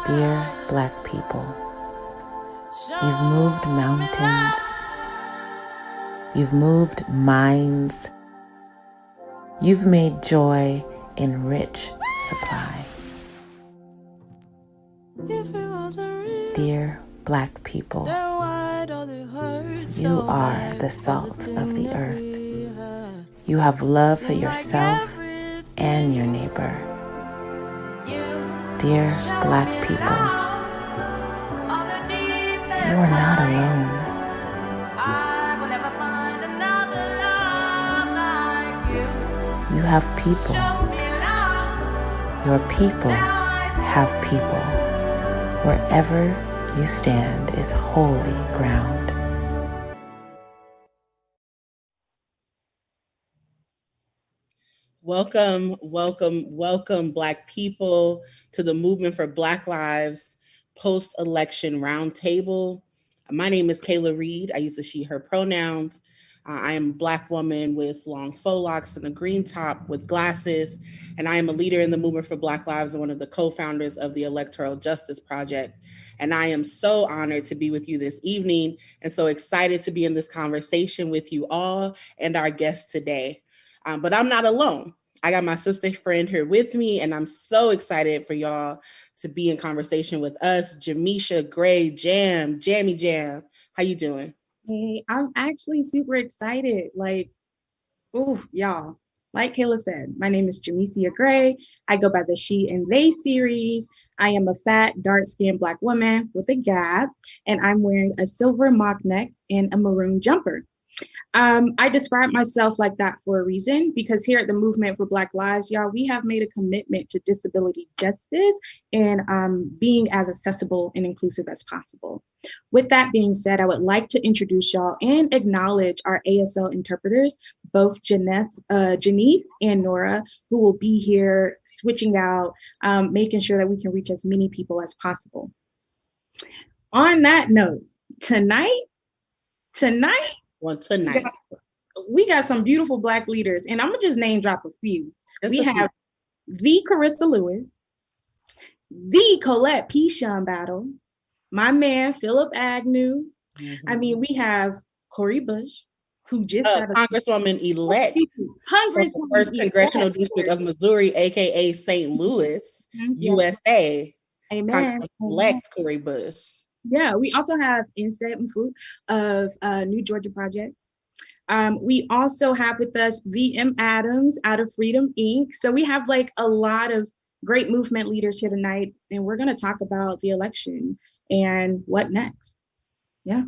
Dear Black people, you've moved mountains, you've moved minds, you've made joy in rich supply. Dear Black people, you are the salt of the earth. You have love for yourself and your neighbor. Dear Black people, you are not alone. You have people. Your people have people. Wherever you stand is holy ground. Welcome, Black people, to the Movement for Black Lives post-election roundtable. My name is Kayla Reed. I use the she, her pronouns. I am a Black woman with long faux locks and a green top with glasses, and I am a leader in the Movement for Black Lives and one of the co-founders of the Electoral Justice Project. And I am so honored to be with you this evening and so excited to be in this conversation with you all and our guests today. But I'm not alone. I got my sister friend here with me, and I'm so excited for y'all to be in conversation with us. Jamisha Gray Jammy Jam. How you doing? Hey, I'm actually super excited. Y'all. Like Kayla said, my name is Jamicia Gray. I go by the She and They series. I am a fat, dark-skinned Black woman with a gap, and I'm wearing a silver mock neck and a maroon jumper. I describe myself like that for a reason, because here at the Movement for Black Lives, y'all, we have made a commitment to disability justice and being as accessible and inclusive as possible. With that being said, I would like to introduce y'all and acknowledge our ASL interpreters, both Janice and Nora, who will be here switching out, making sure that we can reach as many people as possible. On that note, tonight, we got some beautiful Black leaders, and I'm gonna just name drop a few. We have the Carissa Lewis, the Colette Pichon Battle, my man Philip Agnew. Mm-hmm. I mean, we have Cori Bush, who just got Congresswoman elect, First Congressional District of Missouri, aka St. Louis, USA. Amen. Elect Cori Bush. Yeah, we also have Inset Mfout of New Georgia Project. We also have with us V.M. Adams out of Freedom Inc. So we have like a lot of great movement leaders here tonight, and we're going to talk about the election and what next. Yeah.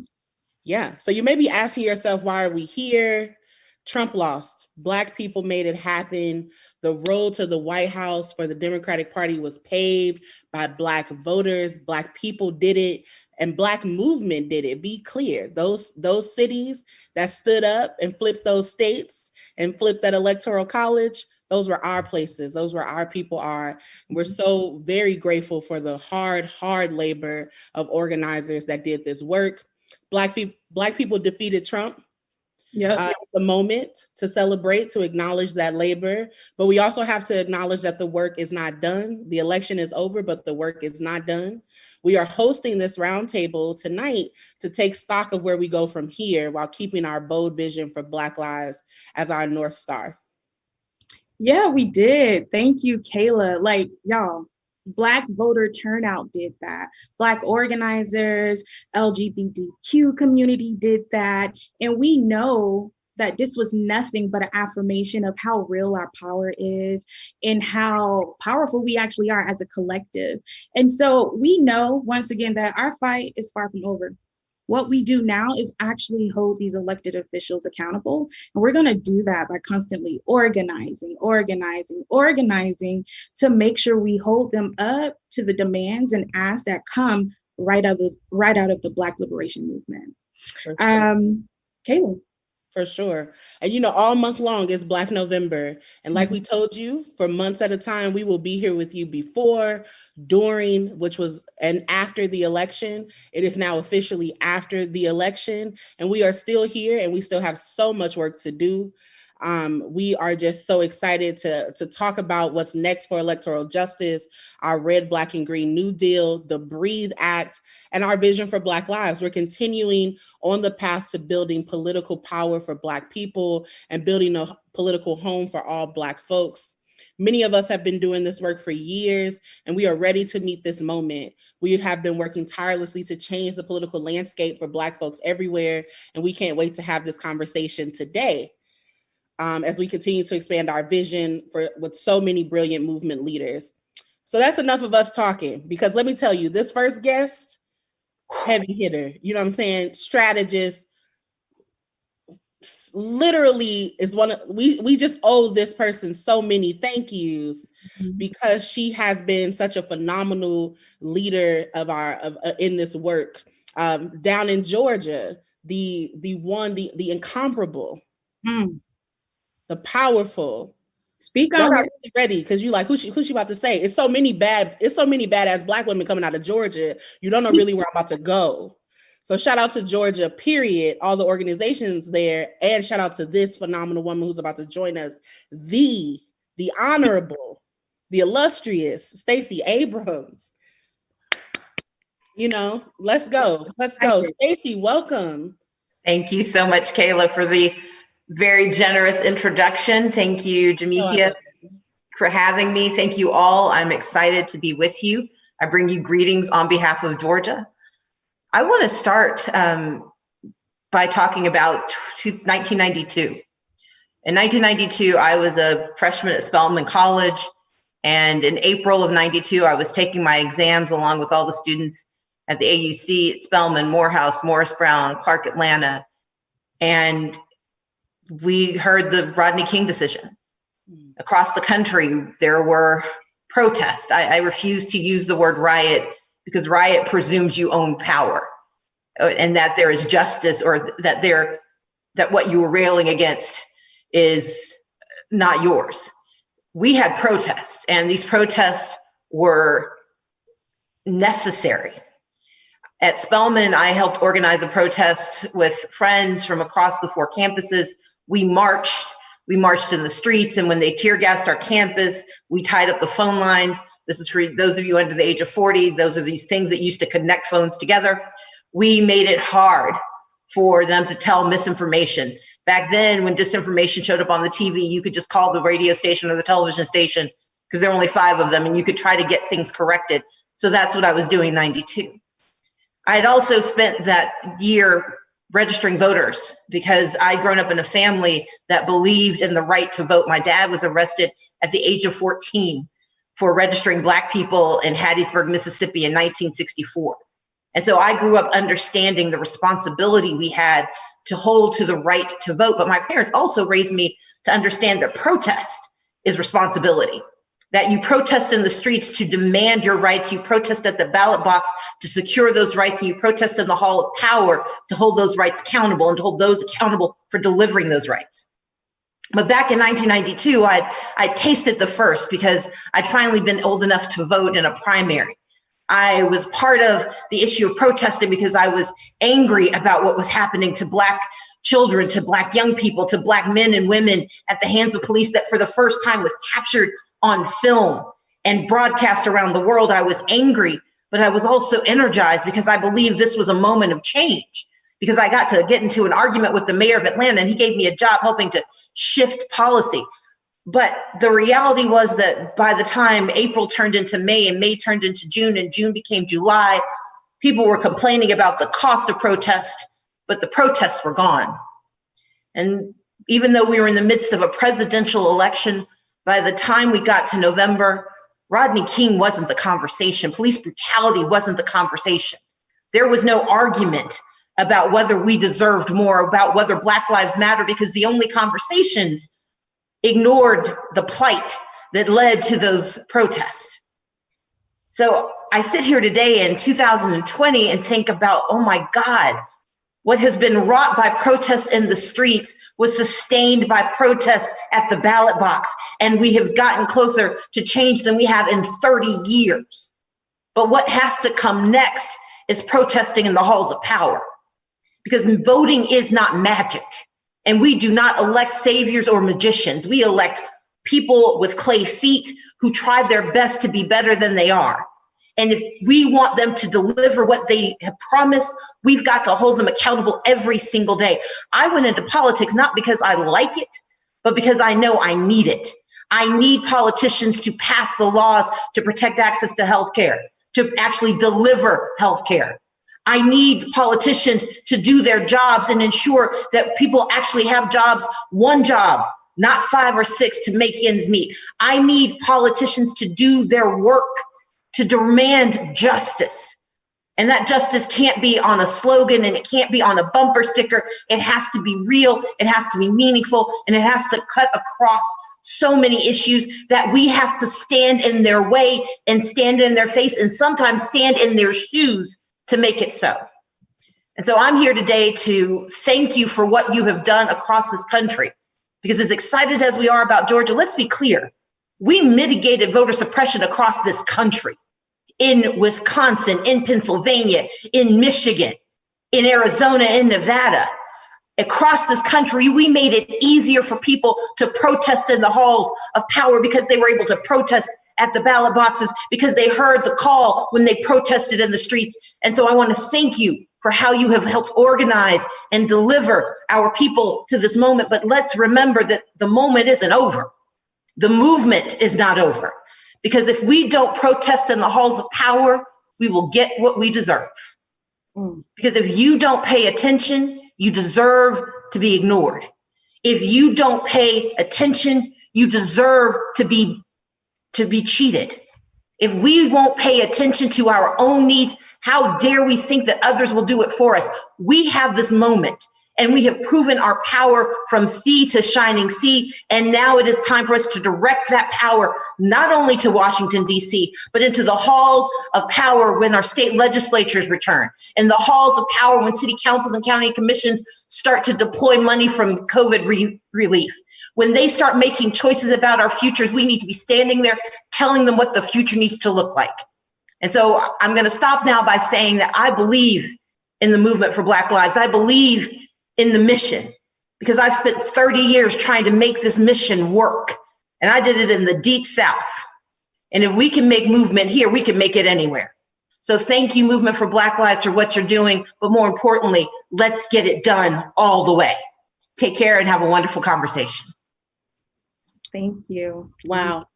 So you may be asking yourself, why are we here? Trump lost. Black people made it happen. The road to the White House for the Democratic Party was paved by Black voters. Black people did it, and Black movement did it. Be clear, those cities that stood up and flipped those states and flipped that electoral college, those were our places. Those were our people are. And we're so very grateful for the hard labor of organizers that did this work. Black people defeated Trump. The moment to celebrate, to acknowledge that labor, but we also have to acknowledge that the work is not done. The election is over, but the work is not done. We are hosting this roundtable tonight to take stock of where we go from here while keeping our bold vision for Black lives as our North Star. Yeah, we did. Thank you, Kayla. Like, y'all, Black voter turnout did that. Black organizers, LGBTQ community did that. And we know that this was nothing but an affirmation of how real our power is and how powerful we actually are as a collective. And so we know, once again, that our fight is far from over. What we do now is actually hold these elected officials accountable. And we're going to do that by constantly organizing to make sure we hold them up to the demands and asks that come right out of the Black liberation movement. Kayla. For sure. And all month long is Black November. And like we told you, for months at a time, we will be here with you before, during, and after the election. It is now officially after the election. And we are still here, and we still have so much work to do. We are just so excited to talk about what's next for electoral justice, our Red, Black, and Green New Deal, the Breathe Act, and our vision for Black lives. We're continuing on the path to building political power for Black people and building a political home for all Black folks. Many of us have been doing this work for years, and we are ready to meet this moment. We have been working tirelessly to change the political landscape for Black folks everywhere, and we can't wait to have this conversation today. As we continue to expand our vision with so many brilliant movement leaders. So that's enough of us talking, because let me tell you, this first guest, heavy hitter, you know what I'm saying? Strategist, literally is we just owe this person so many thank yous, because she has been such a phenomenal leader in this work. Down in Georgia, the incomparable, the powerful. Speak on Y'all it. not really ready, because you like, who's she about to say? It's so many badass Black women coming out of Georgia. You don't know really where I'm about to go. So shout out to Georgia, period, all the organizations there, and shout out to this phenomenal woman who's about to join us, the honorable, the illustrious Stacey Abrams. You know, let's go. Stacey, welcome. Thank you so much, Kayla, for the very generous introduction. Thank you, Jamesia, for having me. Thank you all. I'm excited to be with you. I bring you greetings on behalf of Georgia. I want to start by talking about 1992. In 1992, I was a freshman at Spelman College. And in April of 92, I was taking my exams along with all the students at the AUC at Spelman, Morehouse, Morris Brown, Clark Atlanta. And we heard the Rodney King decision. Across the country, there were protests. I refuse to use the word riot, because riot presumes you own power and that there is justice, or that what you were railing against is not yours. We had protests, and these protests were necessary. At Spelman, I helped organize a protest with friends from across the 4 campuses. We marched in the streets, and when they tear gassed our campus, we tied up the phone lines. This is for those of you under the age of 40. Those are these things that used to connect phones together. We made it hard for them to tell misinformation. Back then, when disinformation showed up on the TV, you could just call the radio station or the television station, because there were only 5 of them, and you could try to get things corrected. So that's what I was doing in 92. I had also spent that year registering voters, because I'd grown up in a family that believed in the right to vote. My dad was arrested at the age of 14 for registering Black people in Hattiesburg, Mississippi in 1964. And so I grew up understanding the responsibility we had to hold to the right to vote. But my parents also raised me to understand that protest is responsibility, that you protest in the streets to demand your rights, you protest at the ballot box to secure those rights, and you protest in the hall of power to hold those rights accountable and to hold those accountable for delivering those rights. But back in 1992, I tasted the first, because I'd finally been old enough to vote in a primary. I was part of the issue of protesting because I was angry about what was happening to Black children, to Black young people, to Black men and women at the hands of police that for the first time was captured on film and broadcast around the world. I was angry, but I was also energized, because I believed this was a moment of change, because I got to get into an argument with the mayor of Atlanta, and he gave me a job helping to shift policy. But the reality was that by the time April turned into May, and May turned into June, and June became July, people were complaining about the cost of protest, but the protests were gone. And even though we were in the midst of a presidential election, by the time we got to November, Rodney King wasn't the conversation. Police brutality wasn't the conversation. There was no argument about whether we deserved more, about whether Black Lives Matter, because the only conversations ignored the plight that led to those protests. So I sit here today in 2020 and think about, oh my God, what has been wrought by protest in the streets was sustained by protest at the ballot box. And we have gotten closer to change than we have in 30 years. But what has to come next is protesting in the halls of power, because voting is not magic. And we do not elect saviors or magicians. We elect people with clay feet who tried their best to be better than they are. And if we want them to deliver what they have promised, we've got to hold them accountable every single day. I went into politics not because I like it, but because I know I need it. I need politicians to pass the laws to protect access to health care, to actually deliver health care. I need politicians to do their jobs and ensure that people actually have jobs, one job, not 5 or 6 to make ends meet. I need politicians to do their work, to demand justice. And that justice can't be on a slogan and it can't be on a bumper sticker. It has to be real, it has to be meaningful, and it has to cut across so many issues that we have to stand in their way and stand in their face and sometimes stand in their shoes to make it so. And so I'm here today to thank you for what you have done across this country. Because as excited as we are about Georgia, let's be clear, we mitigated voter suppression across this country. In Wisconsin, in Pennsylvania, in Michigan, in Arizona, in Nevada. Across this country, we made it easier for people to protest in the halls of power because they were able to protest at the ballot boxes because they heard the call when they protested in the streets. And so I want to thank you for how you have helped organize and deliver our people to this moment. But let's remember that the moment isn't over. The movement is not over. Because if we don't protest in the halls of power, we will get what we deserve. Because if you don't pay attention, you deserve to be ignored. If you don't pay attention, you deserve to be cheated. If we won't pay attention to our own needs, how dare we think that others will do it for us? We have this moment. And we have proven our power from sea to shining sea. And now it is time for us to direct that power, not only to Washington, D.C., but into the halls of power when our state legislatures return, in the halls of power when city councils and county commissions start to deploy money from COVID relief. When they start making choices about our futures, we need to be standing there telling them what the future needs to look like. And so I'm going to stop now by saying that I believe in the movement for Black Lives. I believe in the mission, because I've spent 30 years trying to make this mission work. And I did it in the Deep South. And if we can make movement here, we can make it anywhere. So thank you, Movement for Black Lives, for what you're doing. But more importantly, let's get it done all the way. Take care and have a wonderful conversation. Thank you. Wow.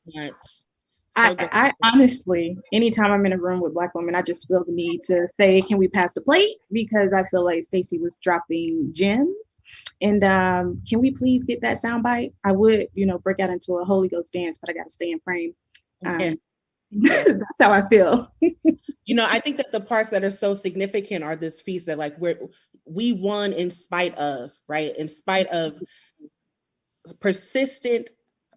I honestly, anytime I'm in a room with Black women, I just feel the need to say, can we pass the plate? Because I feel like Stacey was dropping gems. And can we please get that soundbite? I would, break out into a Holy Ghost dance, but I got to stay in frame. That's how I feel. I think that the parts that are so significant are this feast that we won in spite of, right? In spite of persistent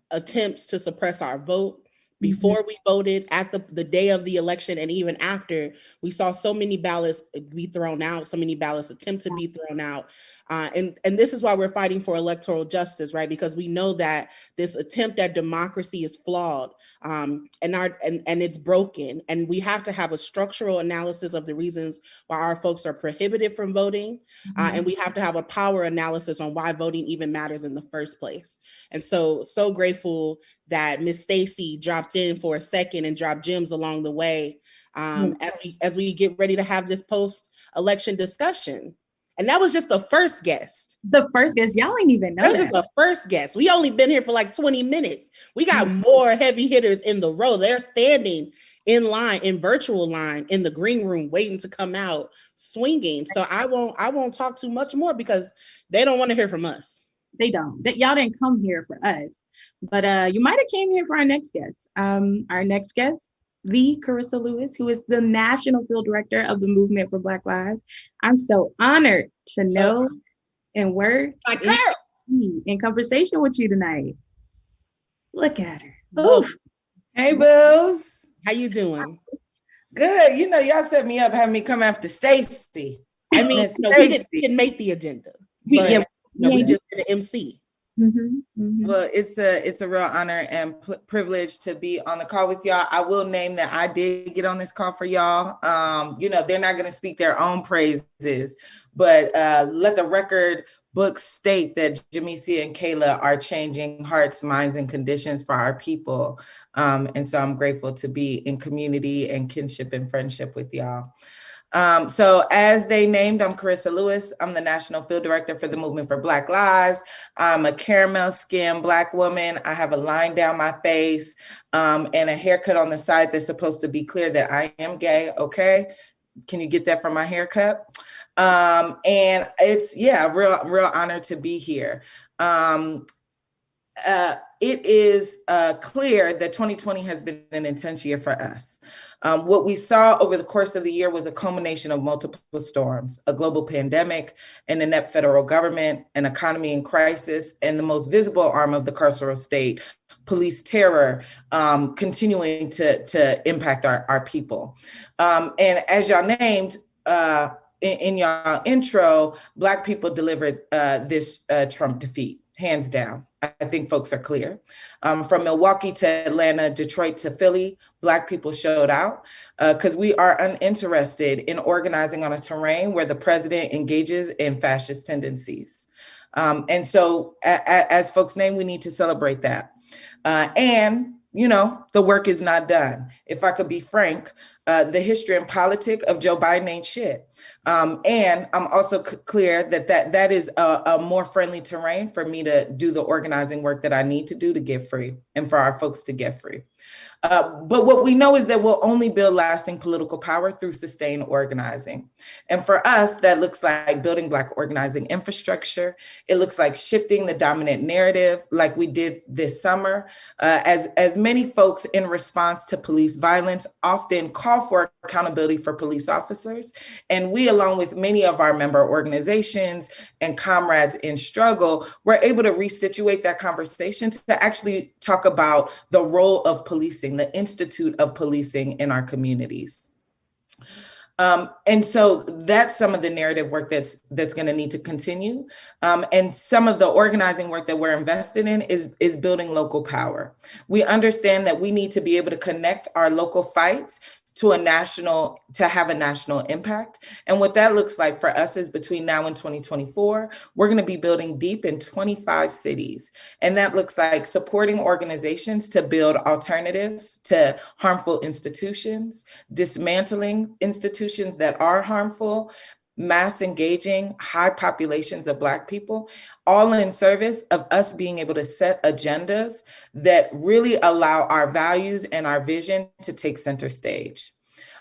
attempts to suppress our vote. Before we voted, at the day of the election, and even after, we saw so many ballots be thrown out, so many ballots attempt to be thrown out. And this is why we're fighting for electoral justice, right? Because we know that this attempt at democracy is flawed and it's broken. And we have to have a structural analysis of the reasons why our folks are prohibited from voting. And we have to have a power analysis on why voting even matters in the first place. And so grateful that Miss Stacey dropped in for a second and dropped gems along the way as we get ready to have this post-election discussion. And that was just the first guest. The first guest, y'all ain't even know that. That was just the first guest. We only been here for like 20 minutes. We got more heavy hitters in the row. They're standing in line, in virtual line, in the green room, waiting to come out swinging. So I won't talk too much more because they don't want to hear from us. They don't. Y'all didn't come here for us. But you might have came here for our next guest. Our next guest, the Carissa Lewis, who is the National Field Director of the Movement for Black Lives. I'm so honored to know and work in conversation with you tonight. Look at her. Oof. Hey, Bills. How you doing? Good. Y'all set me up, having me come after Stacey. I mean, we didn't make the agenda. We just did the MC. Well, it's a real honor and privilege to be on the call with y'all. I will name that I did get on this call for y'all. They're not going to speak their own praises, but let the record books state that Jamesia and Kayla are changing hearts, minds, and conditions for our people. And so I'm grateful to be in community and kinship and friendship with y'all. So as they named, I'm Carissa Lewis. I'm the National Field Director for the Movement for Black Lives. I'm a caramel skinned Black woman. I have a line down my face and a haircut on the side that's supposed to be clear that I am gay, okay? Can you get that from my haircut? And it's, yeah, real honor to be here. It is clear that 2020 has been an intense year for us. What we saw over the course of the year was a culmination of multiple storms, a global pandemic, an inept federal government, an economy in crisis, and the most visible arm of the carceral state, police terror, continuing to impact our people. And as y'all named, in your intro, Black people delivered this Trump defeat, hands down. I think folks are clear. From Milwaukee to Atlanta, Detroit to Philly, Black people showed out because we are uninterested in organizing on a terrain where the president engages in fascist tendencies. And so as folks name, we need to celebrate that. And, you know, the work is not done. If I could be frank, the history and politic of Joe Biden ain't shit. And I'm also clear that is a more friendly terrain for me to do the organizing work that I need to do to get free and for our folks to get free. But what we know is that we'll only build lasting political power through sustained organizing. And for us, that looks like building Black organizing infrastructure. It looks like shifting the dominant narrative like we did this summer, as many folks in response to police violence often call for accountability for police officers. And we, along with many of our member organizations and comrades in struggle, were able to resituate that conversation to actually talk about the role of policing, the Institute of Policing in our communities. And so that's some of the narrative work that's going to need to continue. And some of the organizing work that we're invested in is building local power. We understand that we need to be able to connect our local fights to have a national impact. And what that looks like for us is between now and 2024, we're going to be building deep in 25 cities. And that looks like supporting organizations to build alternatives to harmful institutions, dismantling institutions that are harmful, mass engaging high populations of Black people, all in service of us being able to set agendas that really allow our values and our vision to take center stage.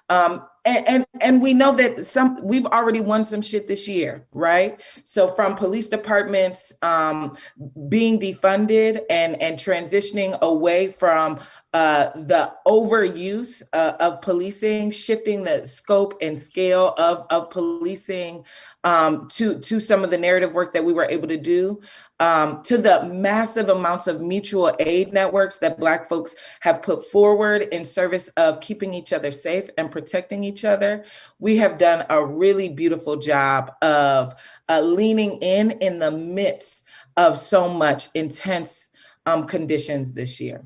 And we know that we've already won some shit this year, right? So from police departments being defunded and transitioning away from the overuse of policing, shifting the scope and scale of policing to some of the narrative work that we were able to do, to the massive amounts of mutual aid networks that Black folks have put forward in service of keeping each other safe and protecting each other. We have done a really beautiful job of leaning in the midst of so much intense conditions this year.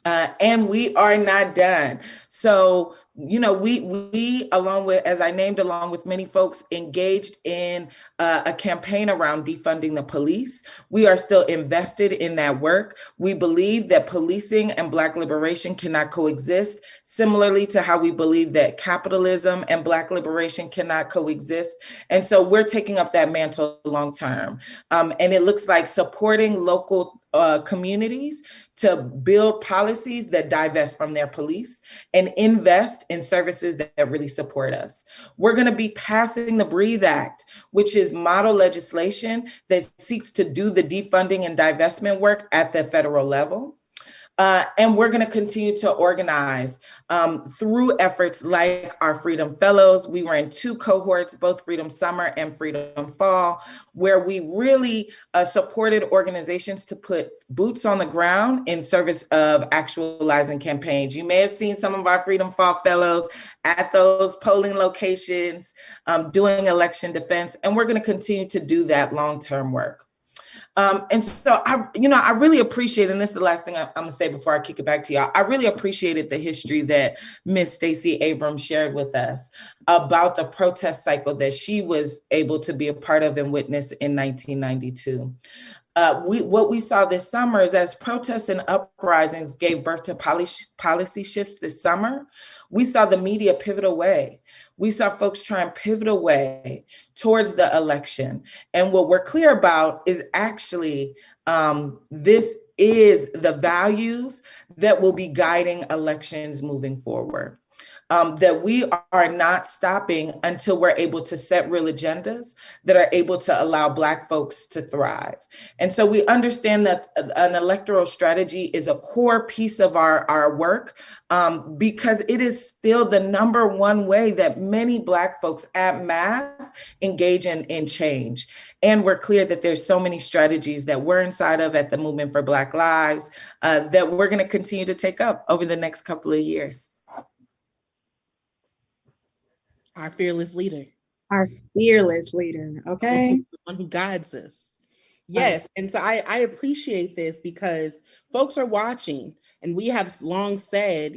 And we are not done. So, you know, we along with, as I named, along with many folks engaged in a campaign around defunding the police. We are still invested in that work. We believe that policing and Black liberation cannot coexist, similarly to how we believe that capitalism and Black liberation cannot coexist. And so we're taking up that mantle long term. And it looks like supporting local communities to build policies that divest from their police and invest in services that really support us. We're going to be passing the BREATHE Act, which is model legislation that seeks to do the defunding and divestment work at the federal level. And we're going to continue to organize through efforts like our Freedom Fellows. We were in 2 cohorts, both Freedom Summer and Freedom Fall, where we really supported organizations to put boots on the ground in service of actualizing campaigns. You may have seen some of our Freedom Fall Fellows at those polling locations doing election defense, and we're going to continue to do that long-term work. And so I really appreciate, and this is the last thing I'm gonna say before I kick it back to y'all. I really appreciated the history that Miss Stacey Abrams shared with us about the protest cycle that she was able to be a part of and witness in 1992. What we saw this summer is as protests and uprisings gave birth to policy shifts this summer, we saw the media pivot away. We saw folks try and pivot away towards the election. And what we're clear about is actually this is the values that will be guiding elections moving forward. That we are not stopping until we're able to set real agendas that are able to allow Black folks to thrive. And so we understand that an electoral strategy is a core piece of our work because it is still the number one way that many Black folks at mass engage in change. And we're clear that there's so many strategies that we're inside of at the Movement for Black Lives that we're going to continue to take up over the next couple of years. Our fearless leader. Our fearless leader, okay? The one who guides us. Yes, and so I appreciate this because folks are watching, and we have long said,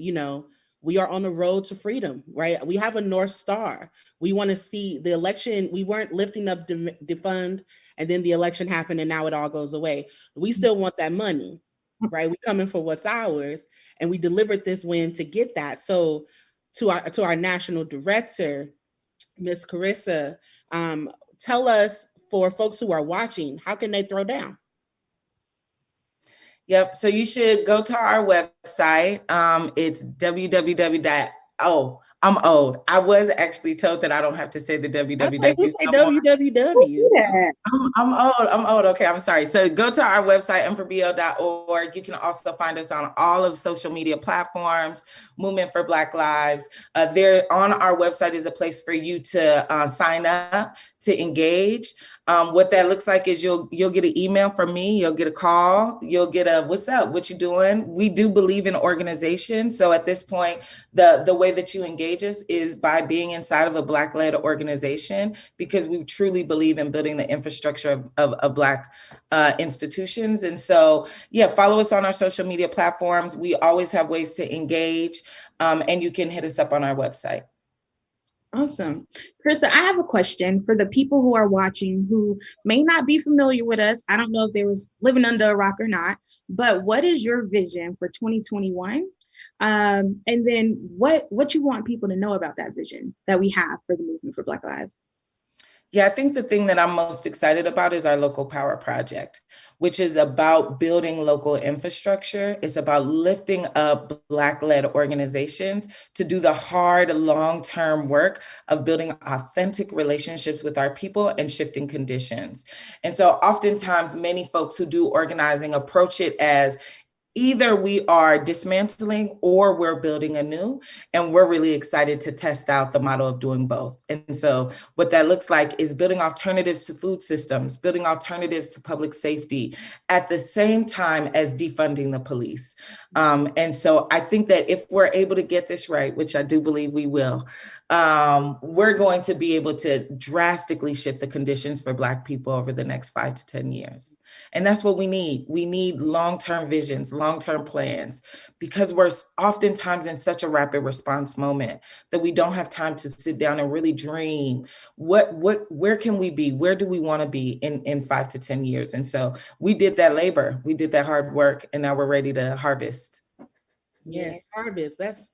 we are on the road to freedom, right? We have a North Star. We want to see the election. We weren't lifting up defund, and then the election happened, and now it all goes away. We still want that money, right? We're coming for what's ours, and we delivered this win to get that. So to our national director, Ms. Carissa, tell us, for folks who are watching, how can they throw down? Yep. So you should go to our website. It's www. I'm old. I was actually told that I don't have to say the www. I say www. I'm old. Okay, I'm sorry. So go to our website, m4bl.org. You can also find us on all of social media platforms, Movement for Black Lives. There on our website is a place for you to sign up, to engage. What that looks like is you'll get an email from me, you'll get a call, you'll get a what's up, what you doing? We do believe in organization. So at this point, the way that you engage us is by being inside of a Black-led organization, because we truly believe in building the infrastructure of Black institutions. And so, follow us on our social media platforms. We always have ways to engage, and you can hit us up on our website. Awesome. Carissa, I have a question for the people who are watching who may not be familiar with us. I don't know if they was living under a rock or not, but what is your vision for 2021? And then what you want people to know about that vision that we have for the Movement for Black Lives? Yeah, I think the thing that I'm most excited about is our Local Power Project, which is about building local infrastructure. It's about lifting up Black-led organizations to do the hard, long-term work of building authentic relationships with our people and shifting conditions. And so oftentimes, many folks who do organizing approach it as either we are dismantling or we're building anew, and we're really excited to test out the model of doing both. And so what that looks like is building alternatives to food systems, building alternatives to public safety, at the same time as defunding the police. And so I think that if we're able to get this right, which I do believe we will, we're going to be able to drastically shift the conditions for Black people over the next 5 to 10 years. And that's what we need. We need long-term visions, long-term plans, because we're oftentimes in such a rapid response moment that we don't have time to sit down and really dream where can we be? Where do we want to be in 5 to 10 years? And so we did that labor, we did that hard work, and now we're ready to harvest. Yes, harvest. That's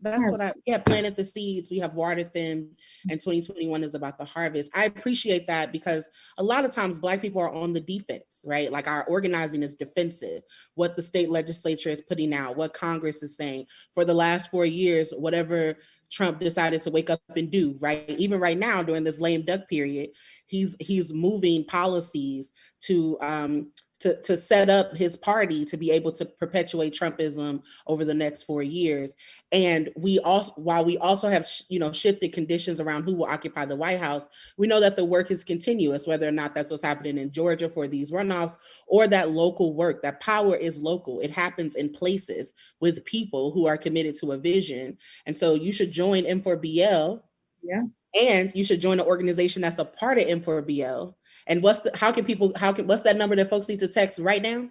what planted the seeds. We have watered them, and 2021 is about the harvest. I appreciate that because a lot of times Black people are on the defense, right? Like our organizing is defensive. What the state legislature is putting out, what Congress is saying. For the last 4 years, whatever Trump decided to wake up and do, right? Even right now during this lame duck period, he's moving policies to set up his party to be able to perpetuate Trumpism over the next 4 years. And while we also have, shifted conditions around who will occupy the White House, we know that the work is continuous, whether or not that's what's happening in Georgia for these runoffs, or that local work. That power is local. It happens in places with people who are committed to a vision. And so you should join M4BL. Yeah. And you should join an organization that's a part of M4BL. And what's that number that folks need to text right now?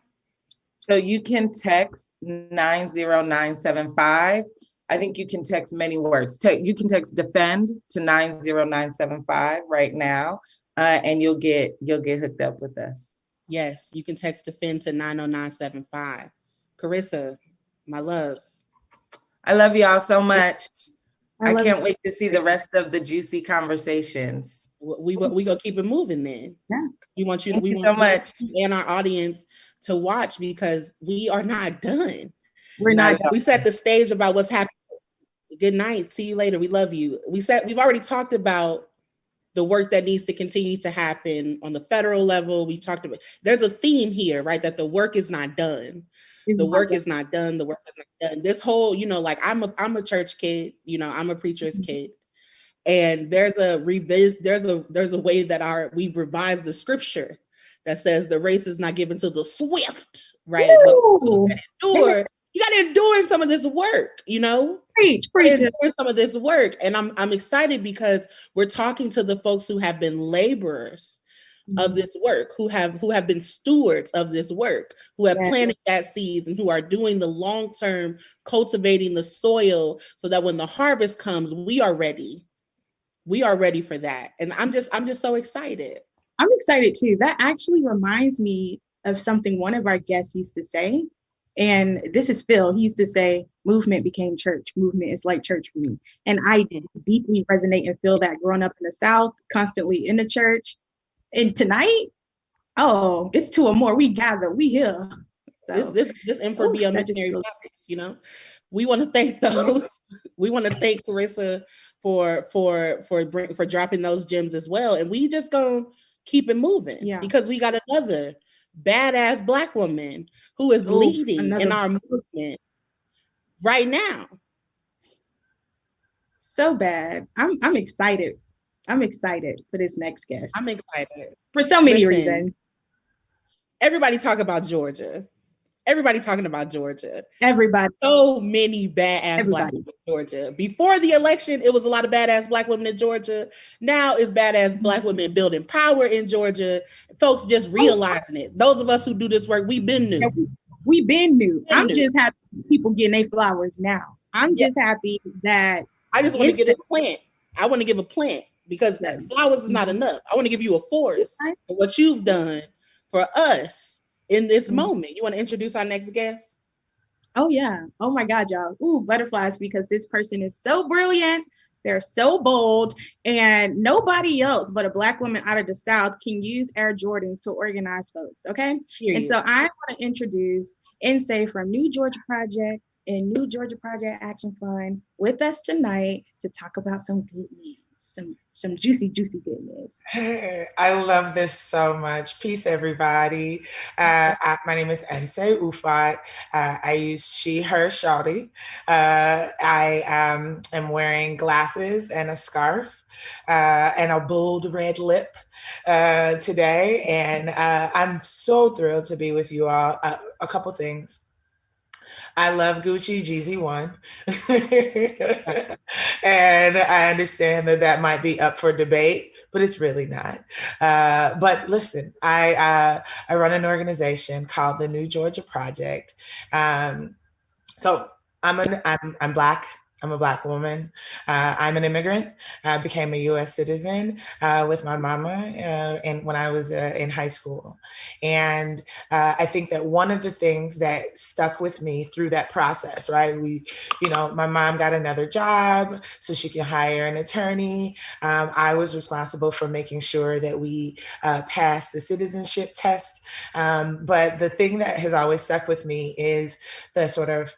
So you can text 90975. I think you can text many words. You can text defend to 90975 right now, and you'll get hooked up with us. Yes, you can text defend to 90975. Carissa, my love. I love y'all so much. I can't you. wait to see the rest of the juicy conversations. We gonna keep it moving then. Yeah. We want you Thank you want so much. and our audience to watch, because we are not done. We're not. We set the stage about what's happening. Good night. See you later. We love you. We've already talked about the work that needs to continue to happen on the federal level. We talked about, there's a theme here, right? That the work is not done. The work is not done. The work is not done. This whole, like I'm a church kid, I'm a preacher's kid. And there's a way that we've revised the scripture that says the race is not given to the swift, right? You got to endure some of this work, Preach some of this work. And I'm excited because we're talking to the folks who have been laborers of this work, who have been stewards of this work, who have planted that seed, and who are doing the long-term cultivating the soil so that when the harvest comes, we are ready. We are ready for that. And I'm just so excited. I'm excited too. That actually reminds me of something one of our guests used to say. And this is Phil. He used to say, movement became church. Movement is like church for me. And I deeply resonate and feel that growing up in the South, constantly in the church. And tonight, it's two or more. We gather, we here. So, this info missionary topics, we want to thank those. We want to thank Carissa for dropping those gems as well. And we just gonna keep it moving because we got another badass Black woman who is leading in our movement right now. So bad. I'm excited. I'm excited for this next guest. I'm excited for so many reasons. Everybody talk about Georgia. Everybody talking about Georgia. Everybody. So many badass Black women in Georgia. Before the election, it was a lot of badass Black women in Georgia. Now it's badass Black women building power in Georgia. Folks just realizing it. Those of us who do this work, we've been new. We've been new. I'm just happy people getting their flowers now. I'm just happy that I just want to give a plant. I want to give a plant because flowers is not enough. I want to give you a forest for what you've done for us in this moment. You want to introduce our next guest? Oh yeah. Oh my God, y'all. Ooh, butterflies, because this person is so brilliant. They're so bold, and nobody else but a Black woman out of the South can use Air Jordans to organize folks. Okay. And so I want to introduce Nsé from New Georgia Project and New Georgia Project Action Fund with us tonight to talk about some good news. Some juicy goodness. I love this so much. Peace, everybody. My name is Nsé Ufot. I use she, her, shawty. I am wearing glasses and a scarf and a bold red lip today. And I'm so thrilled to be with you all. A couple things. I love Gucci Jeezy 1. And I understand that might be up for debate, but it's really not. But listen, I run an organization called the New Georgia Project. So I'm Black. I'm a Black woman. I'm an immigrant. I became a U.S. citizen with my mama and when I was in high school. And I think that one of the things that stuck with me through that process, right? My mom got another job so she could hire an attorney. I was responsible for making sure that we passed the citizenship test. But the thing that has always stuck with me is the sort of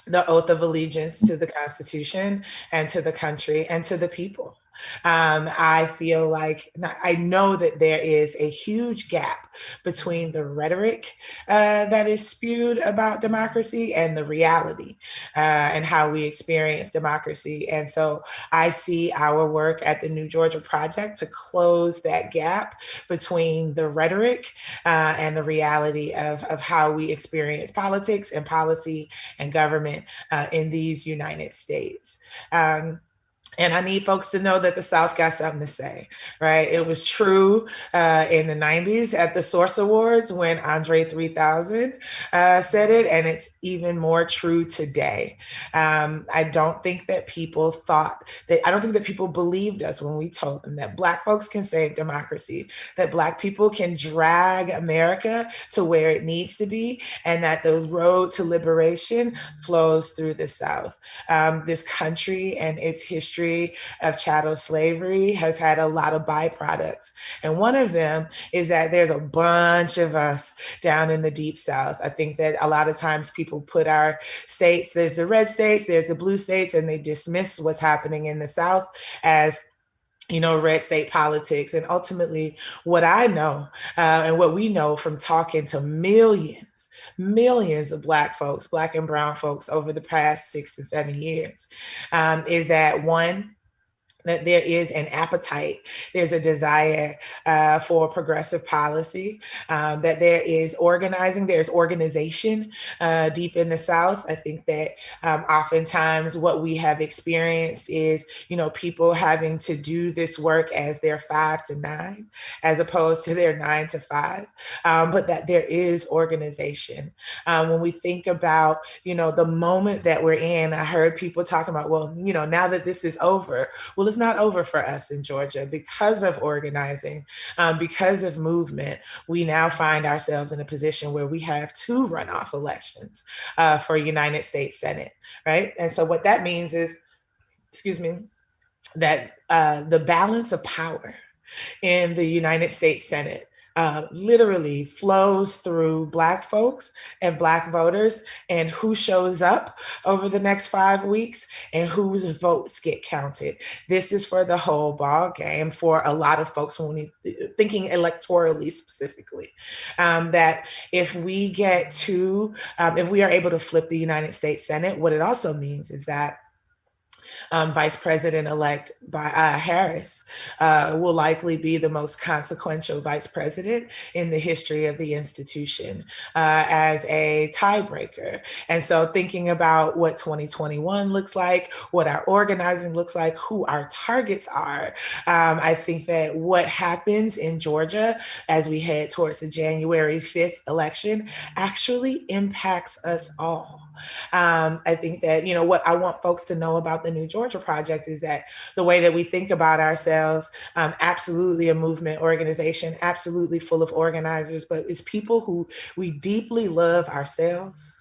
the oath of allegiance to the Constitution and to the country and to the people. I feel like I know that there is a huge gap between the rhetoric that is spewed about democracy and the reality and how we experience democracy. And so I see our work at the New Georgia Project to close that gap between the rhetoric and the reality of how we experience politics and policy and government in these United States. And I need folks to know that the South got something to say, right? It was true in the 90s at the Source Awards when Andre 3000 said it, and it's even more true today. I don't think that people believed us when we told them that Black folks can save democracy, that Black people can drag America to where it needs to be, and that the road to liberation flows through the South. This country and its history of chattel slavery has had a lot of byproducts. And one of them is that there's a bunch of us down in the deep South. I think that a lot of times people put our states, there's the red states, there's the blue states, and they dismiss what's happening in the South as red state politics. And ultimately, what I know and what we know from talking to millions of Black folks, Black and brown folks over the past 6 to 7 years, is that one, that there is an appetite, there's a desire for progressive policy, that there is organizing, there's organization deep in the South. I think that oftentimes what we have experienced is, people having to do this work as their 5 to 9, as opposed to their 9 to 5, but that there is organization. When we think about, the moment that we're in, I heard people talking about, well, now that this is over, well, it's not over for us in Georgia because of organizing, because of movement. We now find ourselves in a position where we have 2 runoff elections for United States Senate, right? And so what that means is, that the balance of power in the United States Senate literally flows through Black folks and Black voters, and who shows up over the next 5 weeks and whose votes get counted. This is for the whole ball game for a lot of folks when thinking electorally specifically, that if we if we are able to flip the United States Senate, what it also means is that Vice President-elect Harris will likely be the most consequential vice president in the history of the institution as a tiebreaker. And so thinking about what 2021 looks like, what our organizing looks like, who our targets are, I think that what happens in Georgia as we head towards the January 5th election actually impacts us all. I think that, what I want folks to know about the New Georgia Project is that the way that we think about ourselves, absolutely a movement organization, absolutely full of organizers, but it's people who we deeply love ourselves.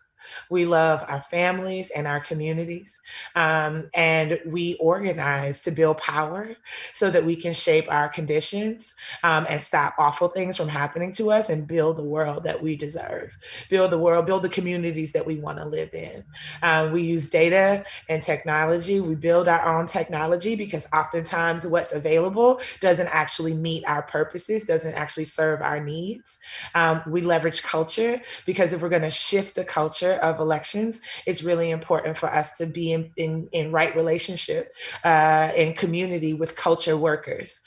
We love our families and our communities, and we organize to build power so that we can shape our conditions and stop awful things from happening to us and build the world that we deserve, build the communities that we want to live in. We use data and technology. We build our own technology because oftentimes what's available doesn't actually meet our purposes, doesn't actually serve our needs. We leverage culture because if we're going to shift the culture of elections, it's really important for us to be in right relationship in community with culture workers.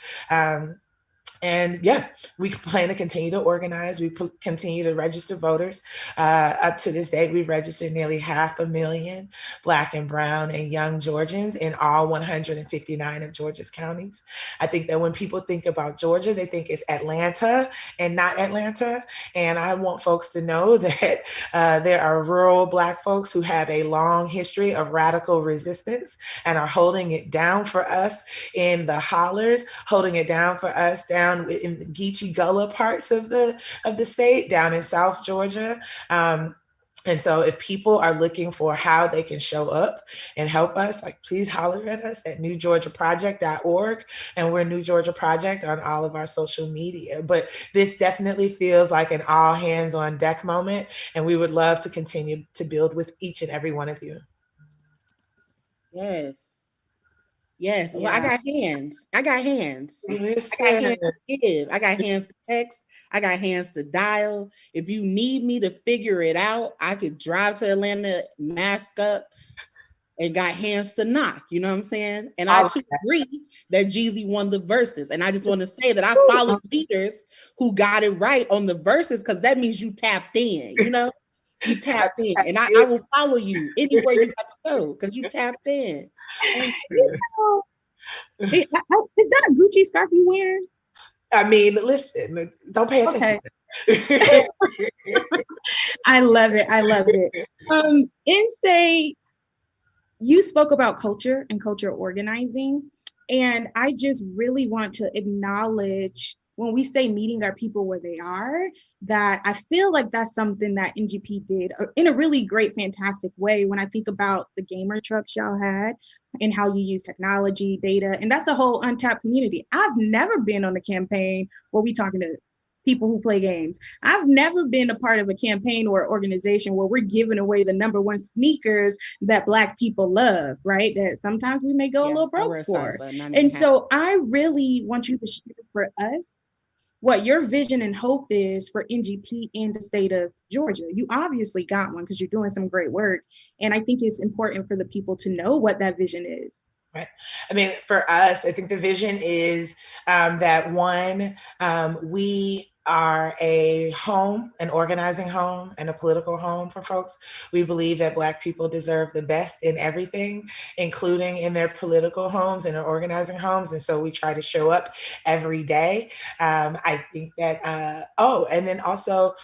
And yeah, we plan to continue to organize. We continue to register voters. Up to this date, we've registered nearly 500,000 Black and brown and young Georgians in all 159 of Georgia's counties. I think that when people think about Georgia, they think it's Atlanta and not Atlanta. And I want folks to know that there are rural Black folks who have a long history of radical resistance and are holding it down for us in the hollers, holding it down for us down in the Geechee Gullah parts of the state, down in South Georgia. And so if people are looking for how they can show up and help us, please holler at us at newgeorgiaproject.org. And we're New Georgia Project on all of our social media. But this definitely feels like an all hands on deck moment. And we would love to continue to build with each and every one of you. Yes. Yes. Well, I got hands. Listen. I got hands to give. I got hands to text. I got hands to dial. If you need me to figure it out, I could drive to Atlanta, mask up, and got hands to knock. You know what I'm saying? And I too agree that Jeezy won the verses. And I just want to say that I follow leaders who got it right on the verses because that means you tapped in, You tapped in, and I will follow you anywhere you have to go because you tapped in. Is that a Gucci scarf you wearing? I mean, listen, don't pay attention. Okay. I love it. I love it. Insay, you spoke about culture and culture organizing. And I just really want to acknowledge when we say meeting our people where they are, that I feel like that's something that NGP did in a really great, fantastic way. When I think about the gamer trucks y'all had and how you use technology, data, and that's a whole untapped community. I've never been on a campaign where we talking to people who play games. I've never been a part of a campaign or organization where we're giving away the #1 sneakers that Black people love, right? That sometimes we may go a little broke for. And so I really want you to share for us what your vision and hope is for NGP in the state of Georgia. You obviously got one because you're doing some great work. And I think it's important for the people to know what that vision is. Right. I mean, for us, I think the vision is that one, we are a home, an organizing home and a political home for folks. We believe that Black people deserve the best in everything, including in their political homes and their organizing homes. And so we try to show up every day. I think that, and then also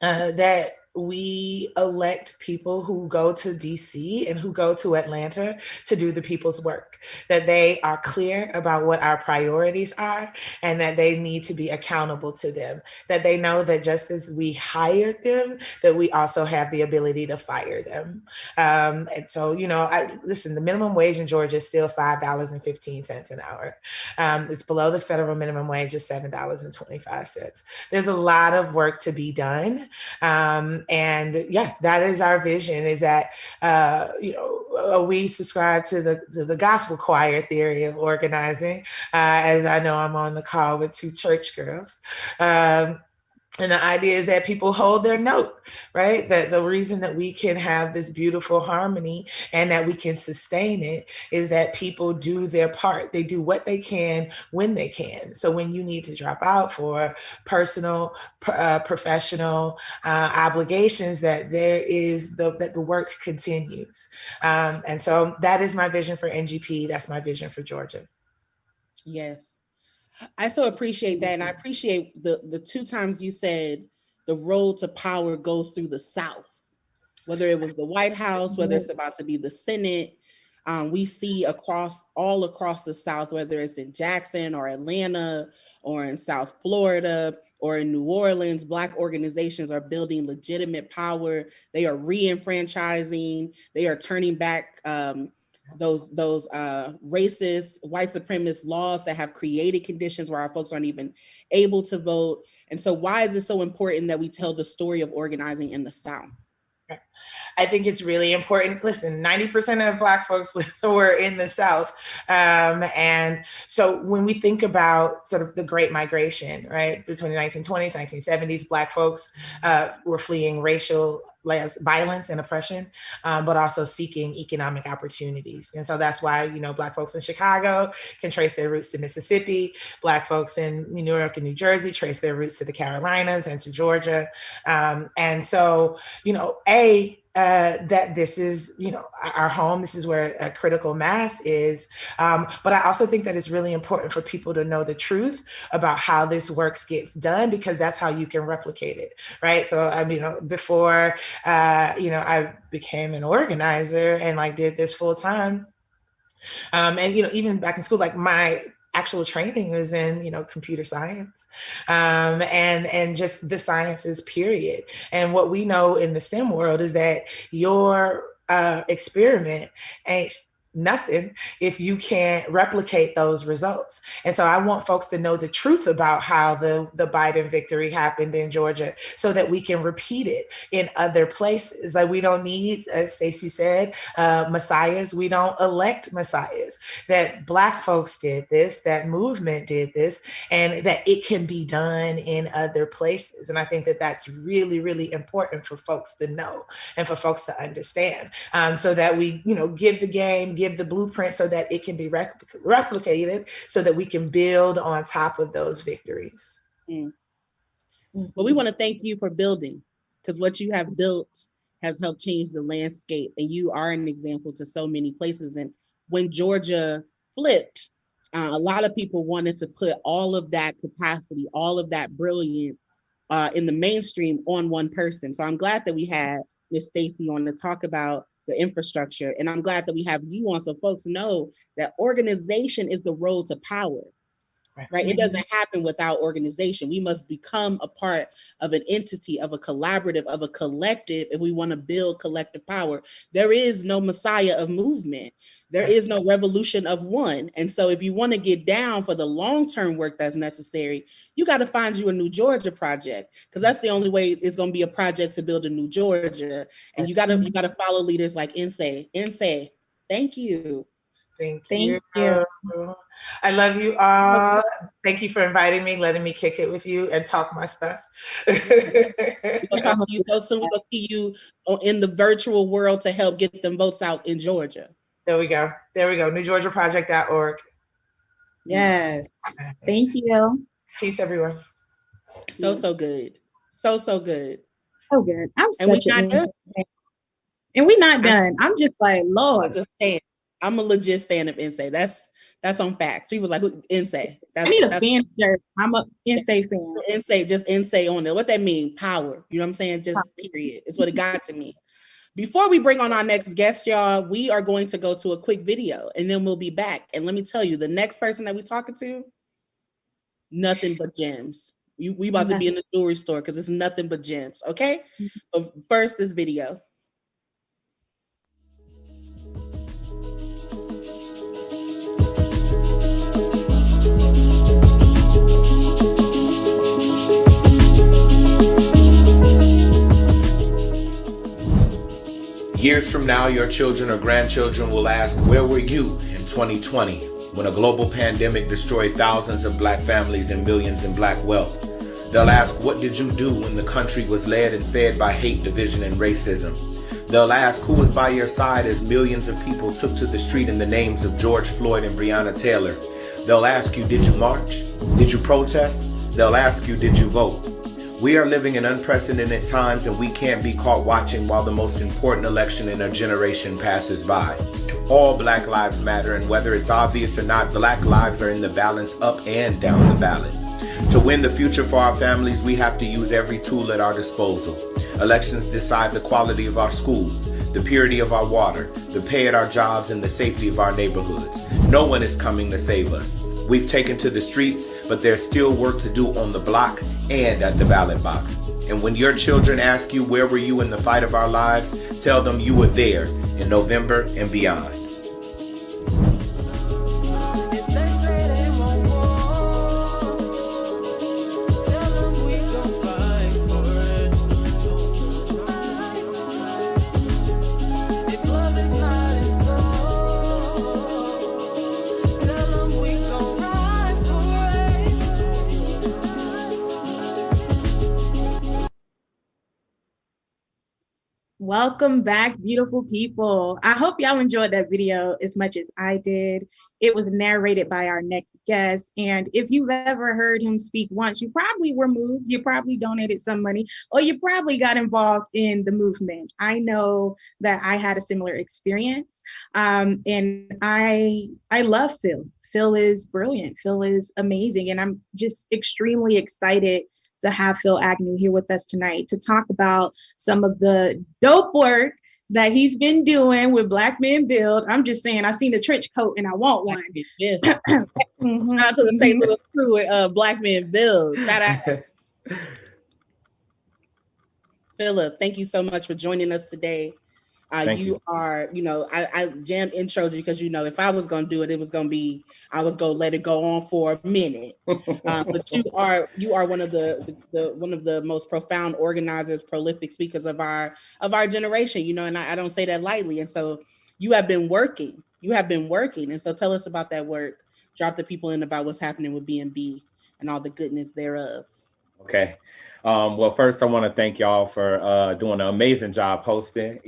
that we elect people who go to DC and who go to Atlanta to do the people's work, that they are clear about what our priorities are and that they need to be accountable to them, that they know that just as we hired them, that we also have the ability to fire them. And so, listen, the minimum wage in Georgia is still $5.15 an hour. It's below the federal minimum wage of $7.25. There's a lot of work to be done. And yeah, that is our vision, is that, we subscribe to the gospel choir theory of organizing, as I know I'm on the call with two church girls. And the idea is that people hold their note, right? That the reason that we can have this beautiful harmony and that we can sustain it is that people do their part. They do what they can when they can. So when you need to drop out for personal, professional obligations, that that the work continues. And so that is my vision for NGP. That's my vision for Georgia. Yes. I so appreciate that. And I appreciate the two times you said the road to power goes through the South, whether it was the White House, whether it's about to be the Senate. We see all across the South, whether it's in Jackson or Atlanta or in South Florida or in New Orleans, Black organizations are building legitimate power. They are re-enfranchising. They are turning back those racist, white supremacist laws that have created conditions where our folks aren't even able to vote. And so why is it so important that we tell the story of organizing in the South? I think it's really important. Listen, 90% of Black folks were in the South. And so when we think about sort of the Great Migration, right, between the 1920s, 1970s, Black folks were fleeing racial violence and oppression, but also seeking economic opportunities. And so that's why, Black folks in Chicago can trace their roots to Mississippi. Black folks in New York and New Jersey trace their roots to the Carolinas and to Georgia. And so, that this is, our home, this is where a critical mass is. But I also think that it's really important for people to know the truth about how this work gets done, because that's how you can replicate it, right? So, before, I became an organizer and did this full time. And, even back in school, my actual training was in, computer science, and just the sciences, period. And what we know in the STEM world is that your experiment ain't nothing if you can't replicate those results. And so I want folks to know the truth about how the Biden victory happened in Georgia so that we can repeat it in other places. We don't need, as Stacey said, messiahs. We don't elect messiahs. That Black folks did this, that movement did this, and that it can be done in other places. And I think that that's really, really important for folks to know and for folks to understand, so that we, give the game, give the blueprint so that it can be replicated so that we can build on top of those victories. Well, we want to thank you for building, because what you have built has helped change the landscape, and you are an example to so many places. And when Georgia flipped. A lot of people wanted to put all of that capacity, all of that brilliance in the mainstream on one person. So I'm glad that we had Miss Stacy on to talk about the infrastructure. And I'm glad that we have you on so folks know that organization is the road to power. Right? It doesn't happen without organization. We must become a part of an entity, of a collaborative, of a collective if we want to build collective power. There is no messiah of movement. There is no revolution of one. And so if you want to get down for the long-term work that's necessary, you got to find you a New Georgia project, because that's the only way it's going to be a project to build a New Georgia. And you got to follow leaders like Nsé. Nsé, thank you. Thank you. I love you all. Thank you for inviting me, letting me kick it with you and talk my stuff. We're gonna talk to you so soon. We're gonna see you in the virtual world to help get them votes out in Georgia. There we go. NewGeorgiaProject.org. Yes. Thank you. Peace, everyone. So good. So good. So good. And we're not done. And we're not done. I'm just like, Lord. I'm a legit stand of Nsé. That's on facts. People like Nsé. I need a fan shirt. I'm a Nsé fan. Nsé, just Nsé on it. What that mean? Power. You know what I'm saying? Just period. It's what it got to me. Before we bring on our next guest, y'all, we are going to go to a quick video and then we'll be back. And let me tell you, the next person that we're talking to, nothing but gems. We about to be in the jewelry store because it's nothing but gems. Okay. But first, this video. Years from now, your children or grandchildren will ask, where were you in 2020 when a global pandemic destroyed thousands of Black families and millions in Black wealth? They'll ask, what did you do when the country was led and fed by hate, division, and racism? They'll ask, who was by your side as millions of people took to the street in the names of George Floyd and Breonna Taylor? They'll ask you, did you march? Did you protest? They'll ask you, did you vote? We are living in unprecedented times, and we can't be caught watching while the most important election in our generation passes by. All Black lives matter, and whether it's obvious or not, Black lives are in the balance up and down the ballot. To win the future for our families, we have to use every tool at our disposal. Elections decide the quality of our schools, the purity of our water, the pay at our jobs, and the safety of our neighborhoods. No one is coming to save us. We've taken to the streets, but there's still work to do on the block and at the ballot box. And when your children ask you, where were you in the fight of our lives, tell them you were there in November and beyond. Welcome back, beautiful people. I hope y'all enjoyed that video as much as I did. It was narrated by our next guest. And if you've ever heard him speak once, you probably were moved, you probably donated some money, or you probably got involved in the movement. I know that I had a similar experience. And I love Phil. Phil is brilliant. Phil is amazing. And I'm just extremely excited to have Phil Agnew here with us tonight to talk about some of the dope work that he's been doing with Black Men Build. I'm just saying, I seen the trench coat and I want one. Shout out to the St. Louis crew with Black Men Build. Shout out. Philip, thank you so much for joining us today. You are, I jam introed you because, if I was going to do it, it was going to be, I was going to let it go on for a minute. But you are one of the most profound organizers, prolific speakers of our generation, and I don't say that lightly. And so you have been working. And so tell us about that work. Drop the people in about what's happening with BNB and all the goodness thereof. Okay. Well, first I want to thank y'all for doing an amazing job hosting.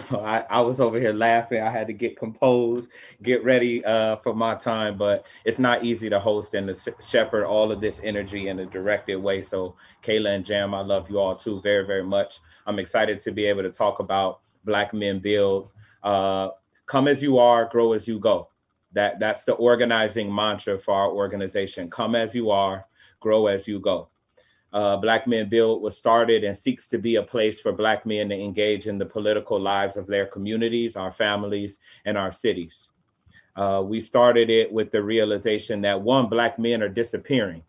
I was over here laughing. I had to get composed, get ready for my time, but it's not easy to host and to shepherd all of this energy in a directed way. So Kayla and Jam, I love you all too very, very much. I'm excited to be able to talk about Black Men Build. Come as you are, grow as you go. That's the organizing mantra for our organization. Come as you are, grow as you go. Black Men Build was started and seeks to be a place for Black men to engage in the political lives of their communities, our families, and our cities. We started it with the realization that one, Black men are disappearing.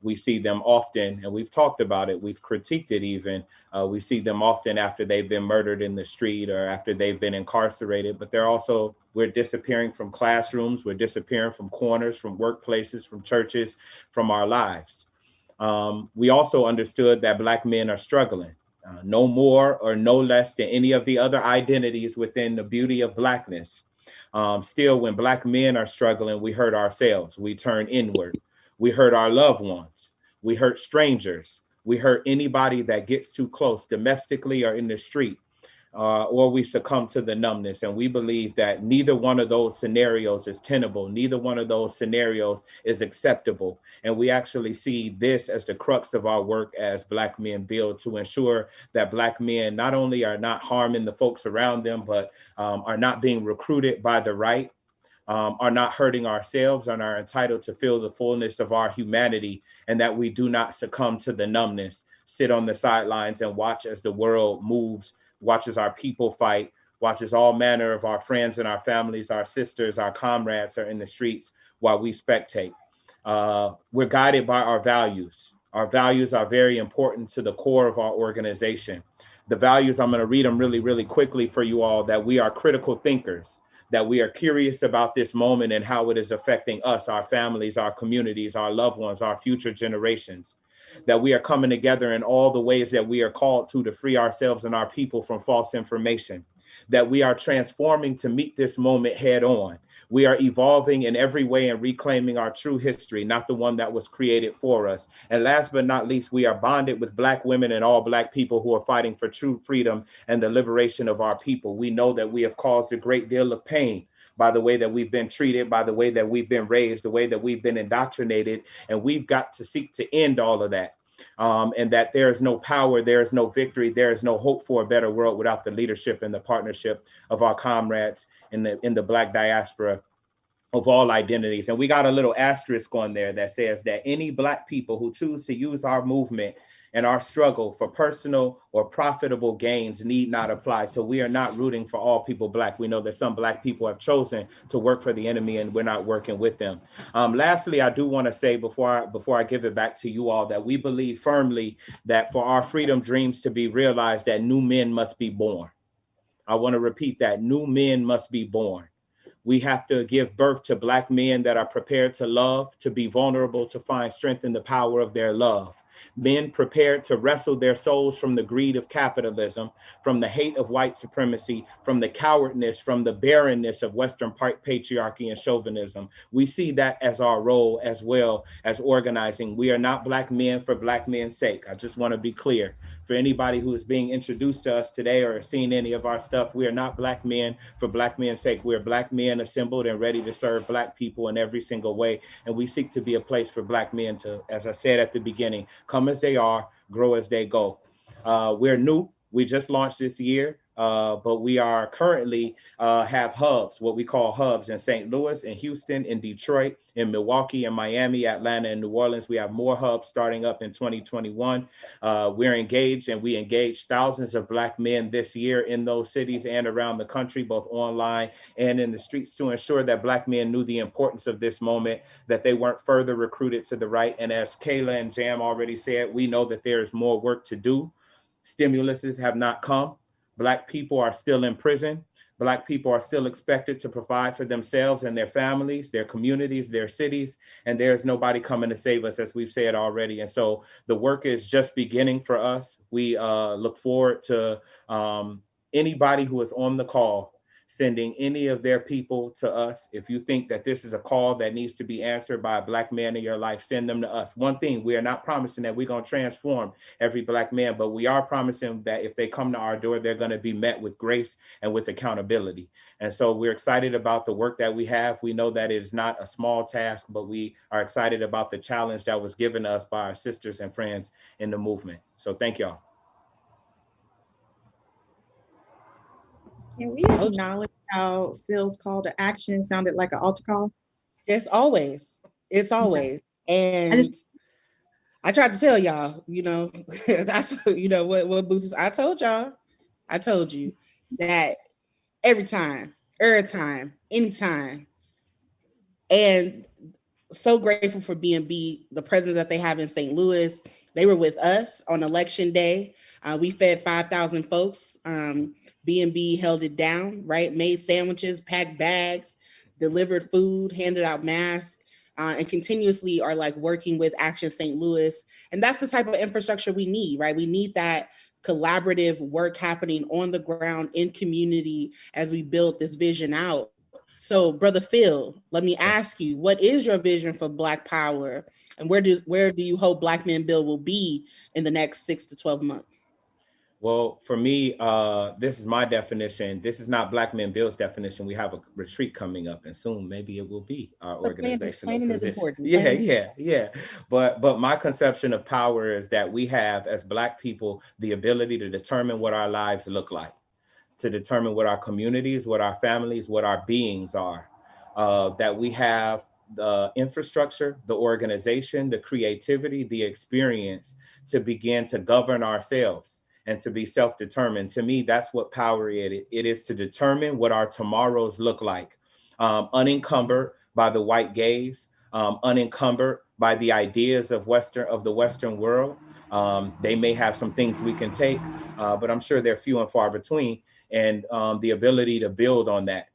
We see them often, and we've talked about it, we've critiqued it even. We see them often after they've been murdered in the street or after they've been incarcerated, but we're disappearing from classrooms, we're disappearing from corners, from workplaces, from churches, from our lives. We also understood that Black men are struggling, no more or no less than any of the other identities within the beauty of Blackness. Still, when Black men are struggling, we hurt ourselves, we turn inward. We hurt our loved ones. We hurt strangers. We hurt anybody that gets too close domestically or in the street, or we succumb to the numbness. And we believe that neither one of those scenarios is tenable. Neither one of those scenarios is acceptable. And we actually see this as the crux of our work as Black Men Build, to ensure that Black men not only are not harming the folks around them, but are not being recruited by the right, are not hurting ourselves, and are entitled to feel the fullness of our humanity, and that we do not succumb to the numbness, sit on the sidelines and watch as the world moves, watches our people fight, watches all manner of our friends and our families, our sisters, our comrades are in the streets while we spectate. We're guided by our values. Our values are very important to the core of our organization. The values, I'm going to read them really, really quickly for you all, that we are critical thinkers, that we are curious about this moment and how it is affecting us, our families, our communities, our loved ones, our future generations, that we are coming together in all the ways that we are called to free ourselves and our people from false information, that we are transforming to meet this moment head on. We are evolving in every way and reclaiming our true history, not the one that was created for us. And last but not least, we are bonded with Black women and all Black people who are fighting for true freedom and the liberation of our people. We know that we have caused a great deal of pain by the way that we've been treated, by the way that we've been raised, the way that we've been indoctrinated, and we've got to seek to end all of that. And that there is no power, there is no victory, there is no hope for a better world without the leadership and the partnership of our comrades in the Black diaspora of all identities. And we got a little asterisk on there that says that any Black people who choose to use our movement and our struggle for personal or profitable gains need not apply. So we are not rooting for all people Black. We know that some Black people have chosen to work for the enemy, and we're not working with them. Lastly, I do want to say before I give it back to you all, that we believe firmly that for our freedom dreams to be realized, that new men must be born. I want to repeat that: new men must be born. We have to give birth to Black men that are prepared to love, to be vulnerable, to find strength in the power of their love. Men prepared to wrestle their souls from the greed of capitalism, from the hate of white supremacy, from the cowardness, from the barrenness of Western patriarchy and chauvinism. We see that as our role as well as organizing. We are not Black men for Black men's sake. I just want to be clear. For anybody who is being introduced to us today or seen any of our stuff, we are not Black men for Black men's sake. We're Black men assembled and ready to serve Black people in every single way. And we seek to be a place for Black men to, as I said at the beginning, come as they are, grow as they go. We're new. We just launched this year. But we are currently have hubs, what we call hubs, in St. Louis, in Houston, in Detroit, in Milwaukee, in Miami, Atlanta, and New Orleans. We have more hubs starting up in 2021. We're engaged, and we engaged thousands of Black men this year in those cities and around the country, both online and in the streets, to ensure that Black men knew the importance of this moment, that they weren't further recruited to the right. And as Kayla and Jam already said, we know that there is more work to do. Stimuluses have not come. Black people are still in prison. Black people are still expected to provide for themselves and their families, their communities, their cities, and there's nobody coming to save us, as we've said already. And so the work is just beginning for us. We look forward to anybody who is on the call sending any of their people to us. If you think that this is a call that needs to be answered by a Black man in your life, send them to us. One thing, we are not promising that we're going to transform every Black man, but we are promising that if they come to our door, they're going to be met with grace and with accountability. And so we're excited about the work that we have. We know that it is not a small task, but we are excited about the challenge that was given us by our sisters and friends in the movement. So thank y'all. Can we acknowledge how Phil's call to action sounded like an altar call? It's always. And I tried to tell y'all, what Boots, I told you that every time, anytime. And so grateful for B&B, the presence that they have in St. Louis. They were with us on election day. We fed 5,000 folks. B&B held it down, right? Made sandwiches, packed bags, delivered food, handed out masks, and continuously are like working with Action St. Louis. And that's the type of infrastructure we need, right? We need that collaborative work happening on the ground in community as we build this vision out. So, Brother Phil, let me ask you, what is your vision for Black Power, and where do you hope Black Men Build will be in the next 6 to 12 months? Well, for me, this is my definition. This is not Black Men Build's definition. We have a retreat coming up, and soon maybe it will be our organizational planning position. is important. Yeah. But my conception of power is that we have, as Black people, the ability to determine what our lives look like, to determine what our communities, what our families, what our beings are, that we have the infrastructure, the organization, the creativity, the experience to begin to govern ourselves and to be self-determined. To me, that's what power is. It is to determine what our tomorrows look like, unencumbered by the white gaze, unencumbered by the ideas of the Western world. They may have some things we can take, but I'm sure they're few and far between. And the ability to build on that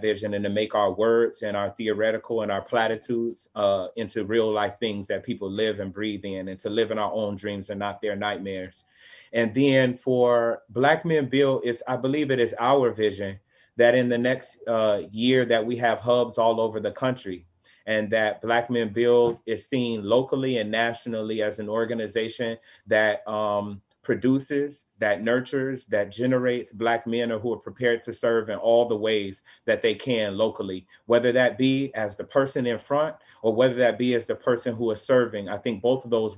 vision and to make our words and our theoretical and our platitudes into real life things that people live and breathe in, and to live in our own dreams and not their nightmares. And then for Black Men Build, I believe it is our vision that in the next year that we have hubs all over the country, and that Black Men Build is seen locally and nationally as an organization that produces, that nurtures, that generates Black men who are prepared to serve in all the ways that they can locally, whether that be as the person in front or whether that be as the person who is serving. I think both of those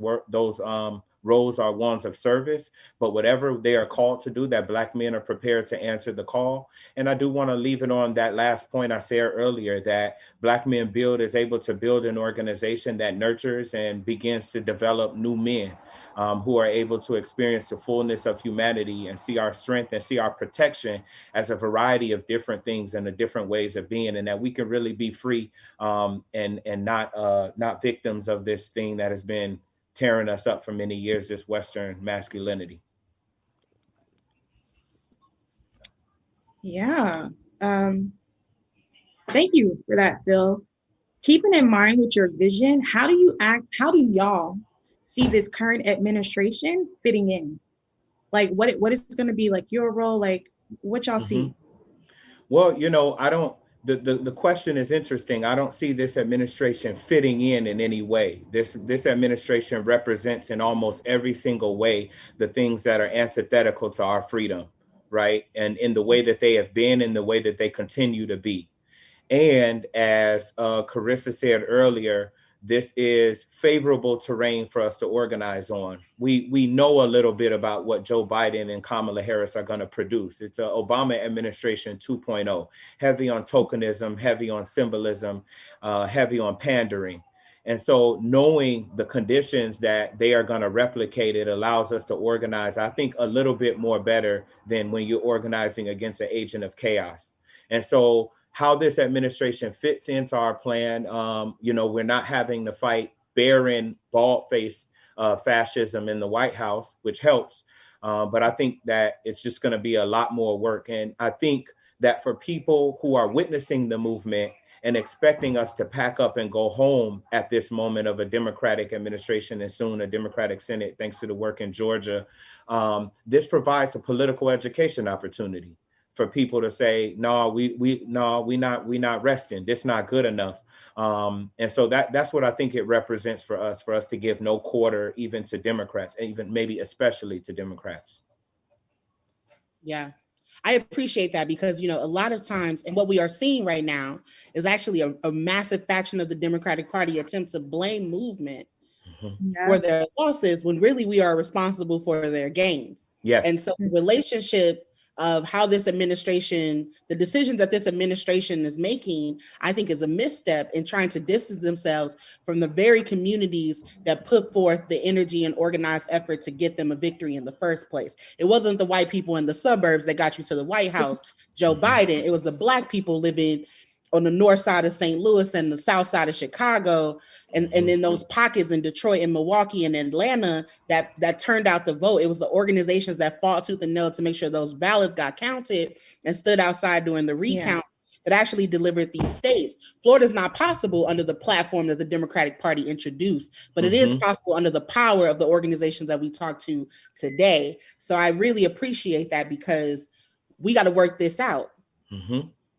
roles are ones of service, but whatever they are called to do, that Black men are prepared to answer the call. And I do want to leave it on that last point I said earlier, that Black Men Build is able to build an organization that nurtures and begins to develop new men who are able to experience the fullness of humanity and see our strength and see our protection as a variety of different things and the different ways of being, and that we can really be free and not victims of this thing that has been tearing us up for many years, this Western masculinity. Yeah. Thank you for that, Phil. Keeping in mind with your vision, how do y'all see this current administration fitting in? Like what is going to be like your role? Like what y'all see? Well, the question is interesting. I don't see this administration fitting in any way. This administration represents in almost every single way the things that are antithetical to our freedom, right? And in the way that they have been, in the way that they continue to be. And as Carissa said earlier, this is favorable terrain for us to organize on. We know a little bit about what Joe Biden and Kamala Harris are going to produce. It's an Obama administration 2.0, heavy on tokenism, heavy on symbolism, heavy on pandering. And so knowing the conditions that they are going to replicate, it allows us to organize, I think, a little bit more better than when you're organizing against an agent of chaos. And so how this administration fits into our plan, we're not having to fight barren, bald-faced fascism in the White House, which helps. But I think that it's just going to be a lot more work. And I think that for people who are witnessing the movement and expecting us to pack up and go home at this moment of a Democratic administration and soon a Democratic Senate, thanks to the work in Georgia, this provides a political education opportunity for people to say, no, we not resting. This not good enough. And so that's what I think it represents for us to give no quarter even to Democrats, even maybe especially to Democrats. Yeah, I appreciate that because, a lot of times, and what we are seeing right now is actually a massive faction of the Democratic Party attempt to blame movement for their losses when really we are responsible for their gains. Yes. And so the relationship of how this administration, the decisions that this administration is making, I think is a misstep in trying to distance themselves from the very communities that put forth the energy and organized effort to get them a victory in the first place. It wasn't the white people in the suburbs that got you to the White House, Joe Biden. It was the Black people living on the north side of St. Louis and the south side of Chicago, and in those pockets in Detroit and Milwaukee and Atlanta that turned out the vote. It was the organizations that fought tooth and nail to make sure those ballots got counted and stood outside during the recount that actually delivered these states. Florida is not possible under the platform that the Democratic Party introduced, but it is possible under the power of the organizations that we talked to today. So I really appreciate that, because we got to work this out.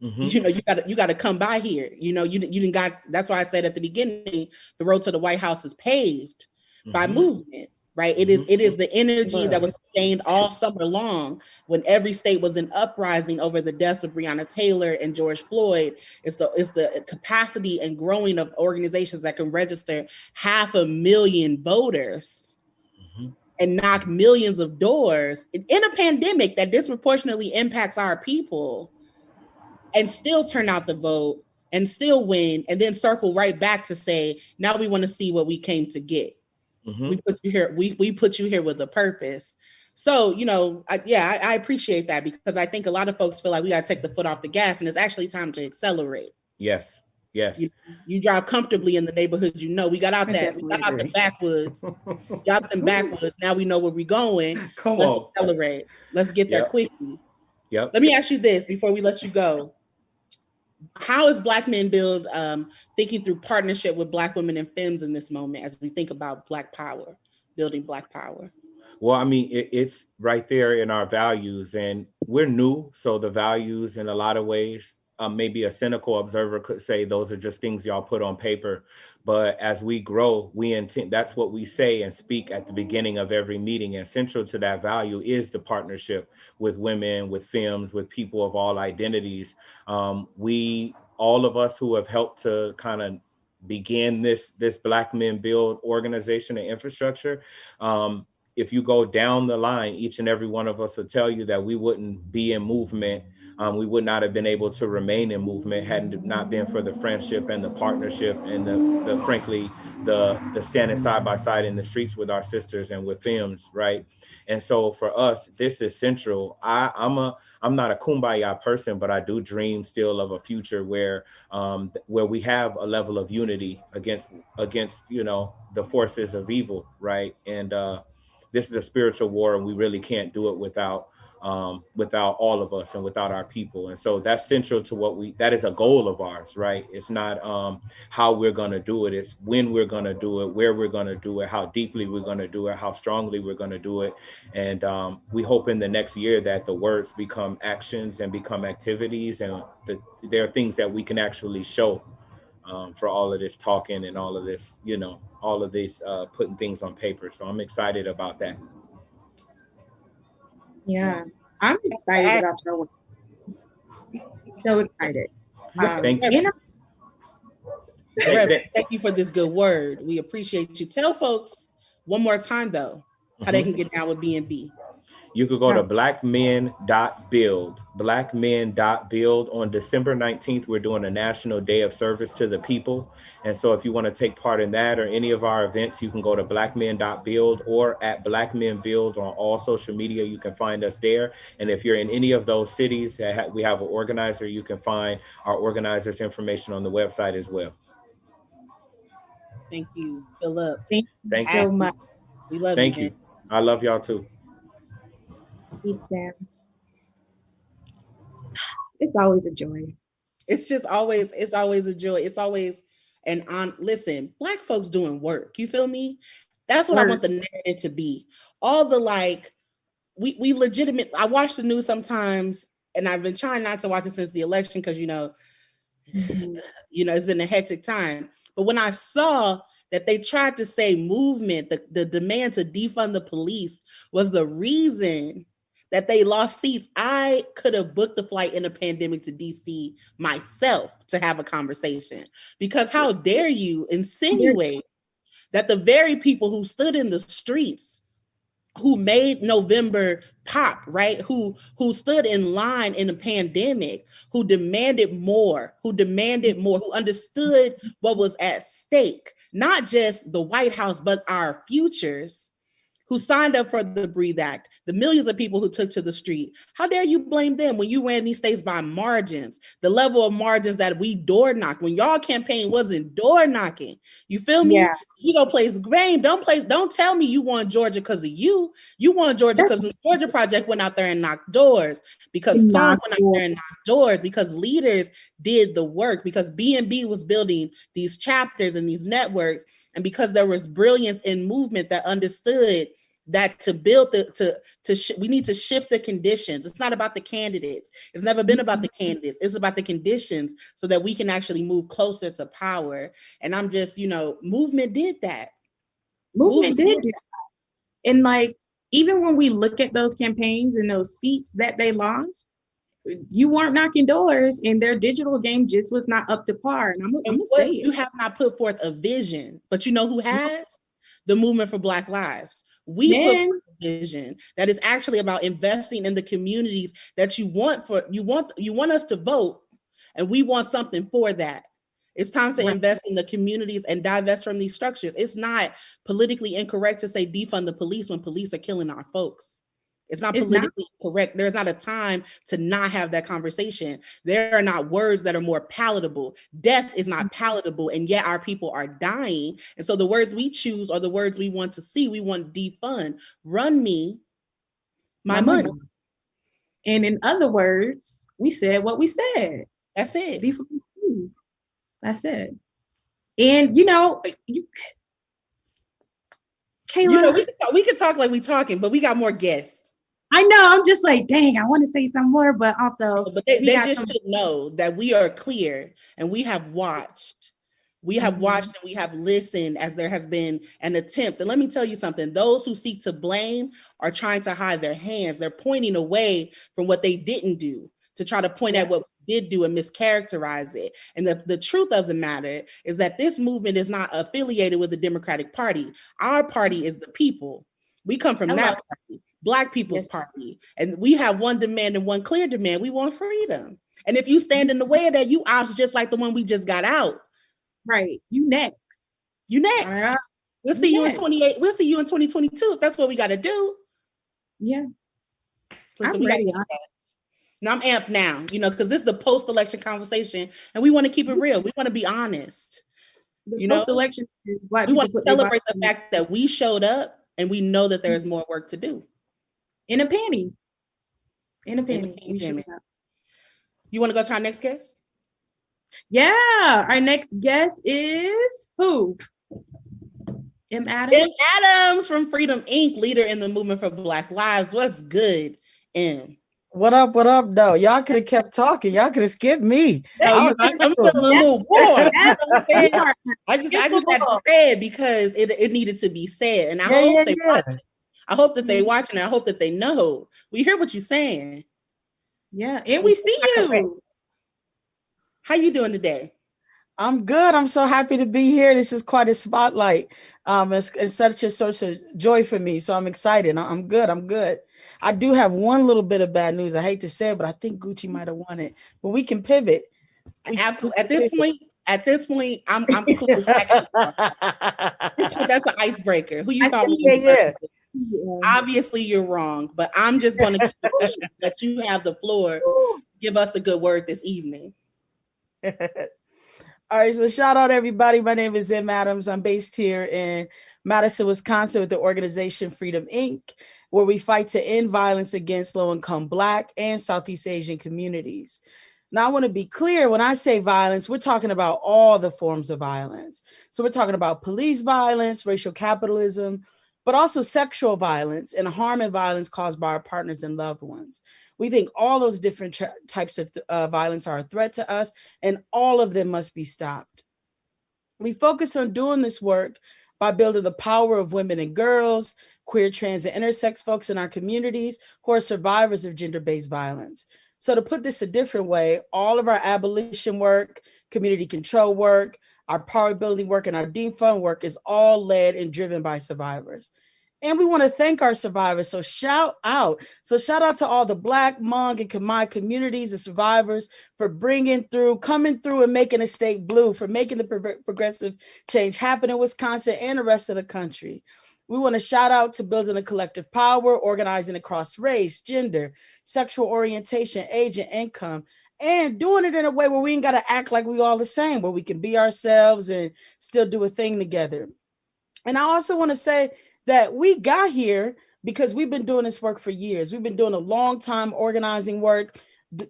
You know, you got to come by here. You know, you didn't got. That's why I said at the beginning, the road to the White House is paved by movement, right? It is the energy that was sustained all summer long when every state was in uprising over the deaths of Breonna Taylor and George Floyd. It's the capacity and growing of organizations that can register 500,000 voters and knock millions of doors in a pandemic that disproportionately impacts our people, and still turn out the vote and still win, and then circle right back to say, now we want to see what we came to get. We put you here. We put you here with a purpose. So, you know, I appreciate that, because I think a lot of folks feel like we got to take the foot off the gas, and it's actually time to accelerate. Yes. You drive comfortably in the neighborhood. You know, we got out the backwoods. Got them backwoods. Now we know where we're going. Let's accelerate. Let's get there quickly. Let me ask you this before we let you go. How is Black Men Build thinking through partnership with Black women and femmes in this moment as we think about Black power, building Black power? Well, I mean, it's right there in our values, and we're new. So the values, in a lot of ways, maybe a cynical observer could say those are just things y'all put on paper. But as we grow, we intend, that's what we say and speak at the beginning of every meeting. And central to that value is the partnership with women, with femmes, with people of all identities. All of us who have helped to kind of begin this Black Men Build organization and infrastructure, if you go down the line, each and every one of us will tell you that we wouldn't be in movement. We would not have been able to remain in movement had it not been for the friendship and the partnership and the frankly, the standing side by side in the streets with our sisters and with femmes, right? And so for us, this is central. I'm not a kumbaya person, but I do dream still of a future where we have a level of unity against you know, the forces of evil, right? And this is a spiritual war, and we really can't do it without all of us and without our people. And so that's central to that is a goal of ours, right? It's not how we're going to do it. It's when we're going to do it, where we're going to do it, how deeply we're going to do it, how strongly we're going to do it. And we hope in the next year that the words become actions and become activities, and there are things that we can actually show for all of this talking and all of this, you know, all of this putting things on paper. So I'm excited about that. Yeah, I'm excited about your work. So excited. Thank you. Thank you for this good word. We appreciate you. Tell folks one more time, though, how they can get down with BNB. You could go to blackmen.build, blackmen.build. On December 19th, we're doing a National Day of Service to the People. And so if you want to take part in that or any of our events, you can go to blackmen.build or at blackmenbuild on all social media. You can find us there. And if you're in any of those cities that we have an organizer, you can find our organizer's information on the website as well. Thank you, Philip. Thank you so much. We love you. Thank you. I love y'all too. Peace, Sam. It's always a joy. It's always a joy. It's always listen, Black folks doing work. You feel me? That's what I want the narrative to be. All the we legitimate. I watch the news sometimes, and I've been trying not to watch it since the election because you know it's been a hectic time. But when I saw that they tried to say movement, the demand to defund the police was the reason that they lost seats, I could have booked a flight in a pandemic to DC myself to have a conversation. Because how dare you insinuate that the very people who stood in the streets who made November pop, right? Who stood in line in the pandemic, who demanded more, who understood what was at stake, not just the White House, but our futures, who signed up for the Breathe Act, the millions of people who took to the street. How dare you blame them when you ran these states by margins, the level of margins that we door knocked when y'all campaign wasn't door knocking. You feel me? Yeah. You go place blame. Don't tell me you won Georgia because of you. You won Georgia because the Georgia Project went out there and knocked doors, because Tom went out there and knocked doors, because leaders did the work, because BNB was building these chapters and these networks, and because there was brilliance in movement that understood that to build we need to shift the conditions. It's not about the candidates. It's never been about the candidates. It's about the conditions so that we can actually move closer to power. And I'm just, movement did that. Movement did that. And like, even when we look at those campaigns and those seats that they lost, you weren't knocking doors, and their digital game just was not up to par. And I'm gonna say you have not put forth a vision, but you know who has? The Movement for Black Lives. We put forth a vision that is actually about investing in the communities that you want us to vote, and we want something for that. It's time to invest in the communities and divest from these structures. It's not politically incorrect to say defund the police when police are killing our folks. It's not politically correct. There's not a time to not have that conversation. There are not words that are more palatable. Death is not palatable, and yet our people are dying. And so the words we choose are the words we want to see. We want defund. Run me my money. And in other words, we said what we said. That's it. Defund, please. That's it. And Kayla, we could talk like we talking, but we got more guests. I know. I'm just like, dang, I want to say some more, but also, they just should know that we are clear, and we have watched. We have watched and we have listened as there has been an attempt. And let me tell you something, those who seek to blame are trying to hide their hands. They're pointing away from what they didn't do to try to point at what we did do and mischaracterize it. And the truth of the matter is that this movement is not affiliated with the Democratic Party. Our party is the people. We come from that party, Black People's Party. And we have one demand and one clear demand. We want freedom. And if you stand in the way of that, you ops just like the one we just got out. Right. You next. Right. We'll see you in 28. We'll see you in 2022. If that's what we got to do. Yeah. Listen, I'm ready. Now I'm amped now, because this is the post-election conversation, and we want to keep it real. We want to be honest. Post-election, we want to celebrate the fact that we showed up, and we know that there's more work to do. In a penny. You want to go to our next guest? Yeah, our next guest is who? M. Adams. M. Adams from Freedom Inc., leader in the movement for Black Lives. What's good, M? What up, though? Y'all could have kept talking. Y'all could have skipped me. I'm feeling a little bored. I just had to say it because it needed to be said. And I hope they watch it. I hope that they watch it, and I hope that they know. We hear what you're saying. Yeah, and we see you. How you doing today? I'm good. I'm so happy to be here. This is quite a spotlight. It's such a source of joy for me. So I'm excited. I'm good. I do have one little bit of bad news. I hate to say it, but I think Gucci might have won it. But we can pivot. Absolutely. At this point, I'm cool. That's an icebreaker. Who you thought? Yeah. Obviously, you're wrong, but I'm just going to let you have the floor. Give us a good word this evening. All right, so shout out everybody. My name is M. Adams. I'm based here in Madison, Wisconsin with the organization Freedom Inc., where we fight to end violence against low-income Black and Southeast Asian communities. Now, I want to be clear, when I say violence, we're talking about all the forms of violence. So we're talking about police violence, racial capitalism, but also sexual violence and harm and violence caused by our partners and loved ones. We think all those different types of violence are a threat to us, and all of them must be stopped. We focus on doing this work by building the power of women and girls, queer, trans, and intersex folks in our communities who are survivors of gender-based violence. So to put this a different way, all of our abolition work, community control work, our power building work, and our defund work is all led and driven by survivors. And we want to thank our survivors. So shout out. Shout out to all the Black, Hmong, and Khmer communities and survivors for coming through and making the state blue, for making the progressive change happen in Wisconsin and the rest of the country. We want to shout out to building a collective power, organizing across race, gender, sexual orientation, age, and income, and doing it in a way where we ain't got to act like we all the same, where we can be ourselves and still do a thing together. And I also want to say that we got here because we've been doing this work for years. We've been doing a long time organizing work,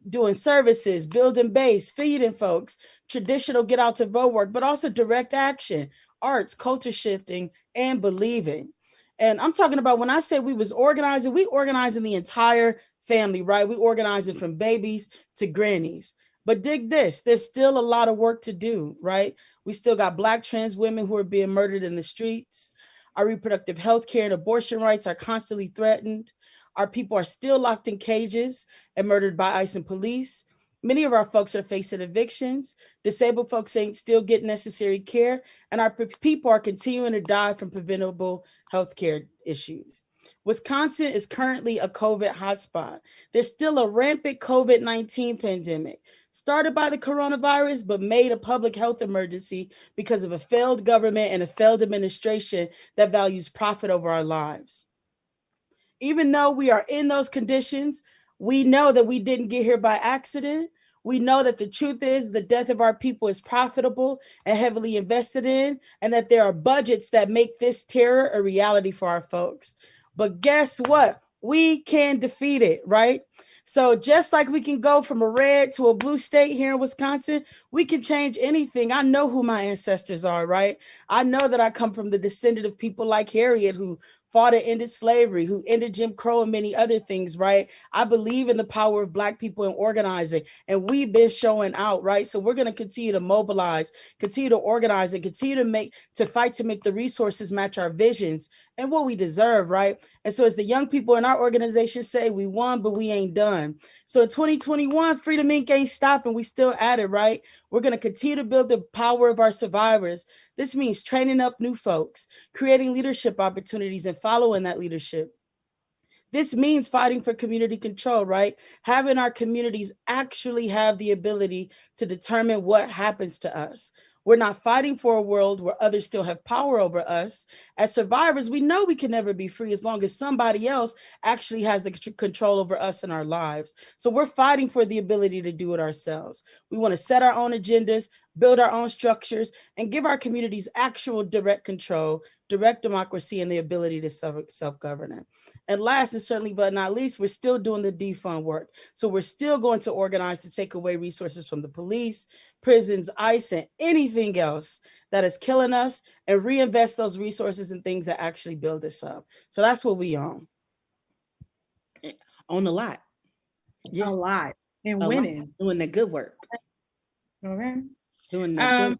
doing services, building base, feeding folks, traditional get out to vote work, but also direct action, arts, culture shifting, and believing. And I'm talking about when I say we was organizing, we organizing the entire family, right? We organizing from babies to grannies. But dig this, there's still a lot of work to do, right? We still got Black trans women who are being murdered in the streets. Our reproductive health care and abortion rights are constantly threatened. Our people are still locked in cages and murdered by ICE and police. Many of our folks are facing evictions. Disabled folks ain't still getting necessary care. And our people are continuing to die from preventable health care issues. Wisconsin is currently a COVID hotspot. There's still a rampant COVID-19 pandemic, started by the coronavirus, but made a public health emergency because of a failed government and a failed administration that values profit over our lives. Even though we are in those conditions, we know that we didn't get here by accident. We know that the truth is the death of our people is profitable and heavily invested in, and that there are budgets that make this terror a reality for our folks. But guess what? We can defeat it, right? So just like we can go from a red to a blue state here in Wisconsin, we can change anything. I know who my ancestors are, right? I know that I come from the descendant of people like Harriet who fought and ended slavery, who ended Jim Crow and many other things, right? I believe in the power of Black people in organizing, and we've been showing out, right? So we're going to continue to mobilize, continue to organize, and continue to fight to make the resources match our visions and what we deserve, right? And so as the young people in our organization say, we won, but we ain't done. So in 2021, Freedom Inc. ain't stopping. We still at it, right? We're going to continue to build the power of our survivors. This means training up new folks, creating leadership opportunities, and following that leadership. This means fighting for community control, right? Having our communities actually have the ability to determine what happens to us. We're not fighting for a world where others still have power over us. As survivors, we know we can never be free as long as somebody else actually has the control over us and our lives. So we're fighting for the ability to do it ourselves. We want to set our own agendas, build our own structures, and give our communities actual direct control, direct democracy, and the ability to self-govern. And last and certainly but not least, we're still doing the defund work. So we're still going to organize to take away resources from the police, prisons, ICE, and anything else that is killing us, and reinvest those resources in things that actually build us up. So that's what we own. Own a lot. Yeah. A lot. And a winning. Lot. Doing the good work. All right. Doing the good.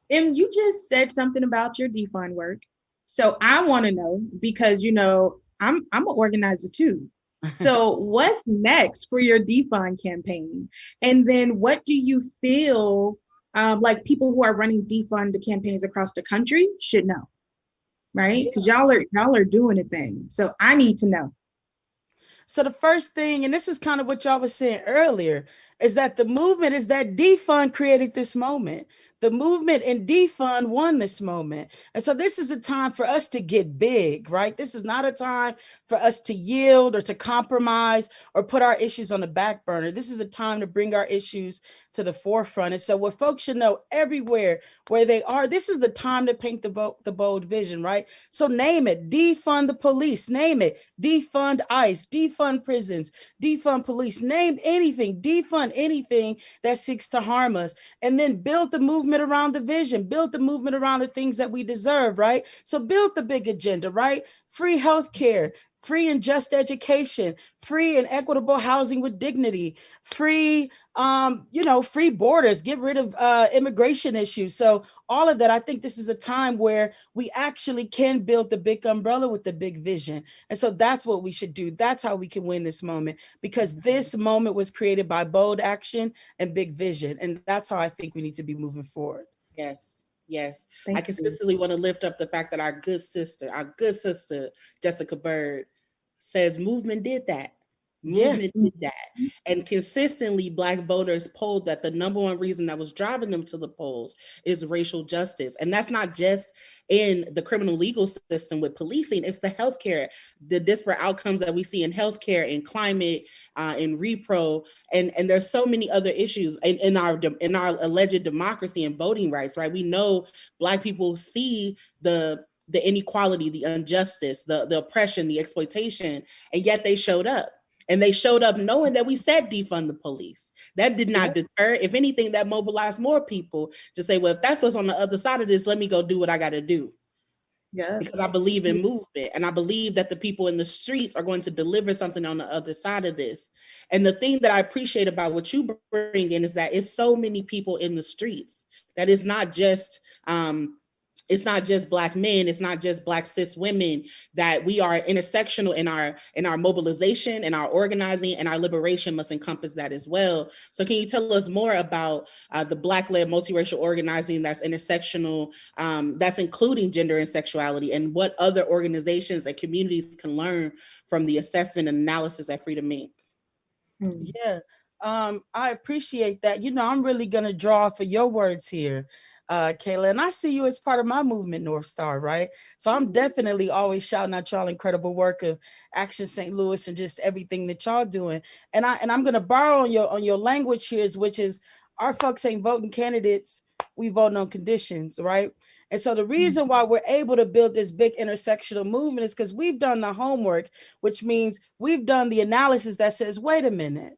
And you just said something about your defund work. So I want to know, because, you know, I'm an organizer too. So what's next for your defund campaign? And then what do you feel like people who are running defund campaigns across the country should know, right? Because y'all are doing a thing. So I need to know. So the first thing, and this is kind of what y'all was saying earlier, is that the movement is that defund created this moment. The movement and defund won this moment. And so this is a time for us to get big, right? This is not a time for us to yield or to compromise or put our issues on the back burner. This is a time to bring our issues to the forefront. And so what folks should know everywhere where they are, this is the time to paint the bold vision, right? So name it, defund the police, name it, defund ICE, defund prisons, defund police, name anything, defund anything that seeks to harm us, and then build the movement around the vision, build the movement around the things that we deserve, right? So build the big agenda, right? Free healthcare, free and just education, free and equitable housing with dignity, free, free borders, get rid of immigration issues. So all of that, I think this is a time where we actually can build the big umbrella with the big vision. And so that's what we should do. That's how we can win this moment, because this moment was created by bold action and big vision. And that's how I think we need to be moving forward. Yes. Yes. Thank I you. consistently want to lift up the fact that our good sister, Jessica Bird, says movement did that. Movement did that. And consistently, Black voters polled that the number one reason that was driving them to the polls is racial justice. And that's not just in the criminal legal system with policing, it's the healthcare, the disparate outcomes that we see in healthcare, in climate, in repro, and there's so many other issues in our alleged democracy and voting rights, right? We know Black people see the inequality, the injustice, the oppression, the exploitation, and yet they showed up. And they showed up knowing that we said defund the police. That did not deter. If anything, that mobilized more people to say, well, if that's what's on the other side of this, let me go do what I got to do. Yeah. Because I believe in movement, and I believe that the people in the streets are going to deliver something on the other side of this. And the thing that I appreciate about what you bring in is that it's so many people in the streets that it's not just Black men, it's not just Black cis women, that we are intersectional in our mobilization and our organizing, and our liberation must encompass that as well. So can you tell us more about the Black-led multiracial organizing that's intersectional, that's including gender and sexuality, and what other organizations and communities can learn from the assessment and analysis at Freedom Inc.? Yeah, I appreciate that. I'm really going to draw for your words here, Kayla, and I see you as part of my movement, North Star, right? So I'm definitely always shouting out y'all incredible work of Action St. Louis and just everything that y'all doing. And I'm gonna borrow on your language here, which is our folks ain't voting candidates, we voting on conditions, right? And so the reason why we're able to build this big intersectional movement is because we've done the homework, which means we've done the analysis that says, wait a minute,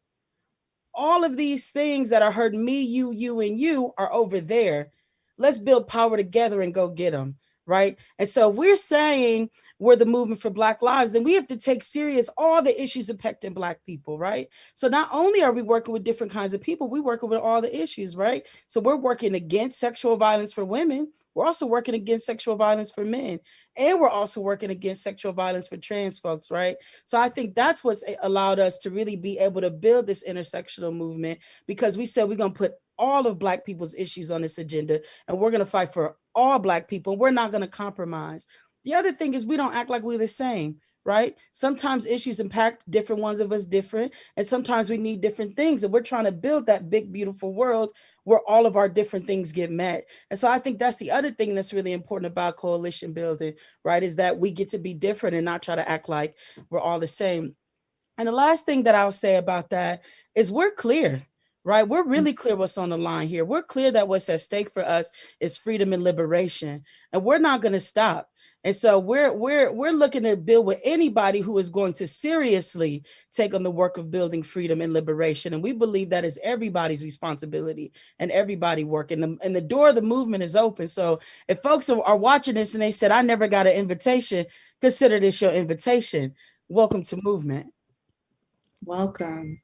all of these things that are hurting me, you, and you are over there. Let's build power together and go get them, right? And so if we're saying we're the movement for Black lives, then we have to take serious all the issues affecting Black people, right? So not only are we working with different kinds of people, we're working with all the issues, right? So we're working against sexual violence for women. We're also working against sexual violence for men. And we're also working against sexual violence for trans folks, right? So I think that's what's allowed us to really be able to build this intersectional movement, because we said we're going to put all of Black people's issues on this agenda, and we're going to fight for all Black people. We're not going to compromise. The other thing is we don't act like we're the same, right? Sometimes issues impact different ones of us different, and sometimes we need different things, and we're trying to build that big, beautiful world where all of our different things get met. And so I think that's the other thing that's really important about coalition building, right? Is that we get to be different and not try to act like we're all the same. And the last thing that I'll say about that is we're clear, right? We're really clear what's on the line here. We're clear that what's at stake for us is freedom and liberation, and we're not going to stop. And so we're looking to build with anybody who is going to seriously take on the work of building freedom and liberation. And we believe that is everybody's responsibility and everybody working. And the door of the movement is open. So if folks are watching this and they said, I never got an invitation, consider this your invitation. Welcome to movement. Welcome.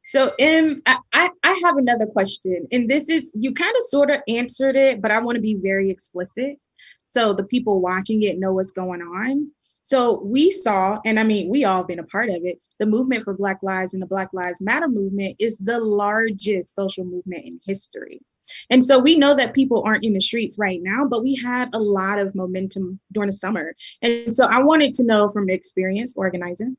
So I have another question, and this is, you kind of sort of answered it, but I want to be very explicit so the people watching it know what's going on. So we saw, and I mean, we all been a part of it, the movement for Black Lives and the Black Lives Matter movement is the largest social movement in history. And so we know that people aren't in the streets right now, but we had a lot of momentum during the summer. And so I wanted to know from experience organizing,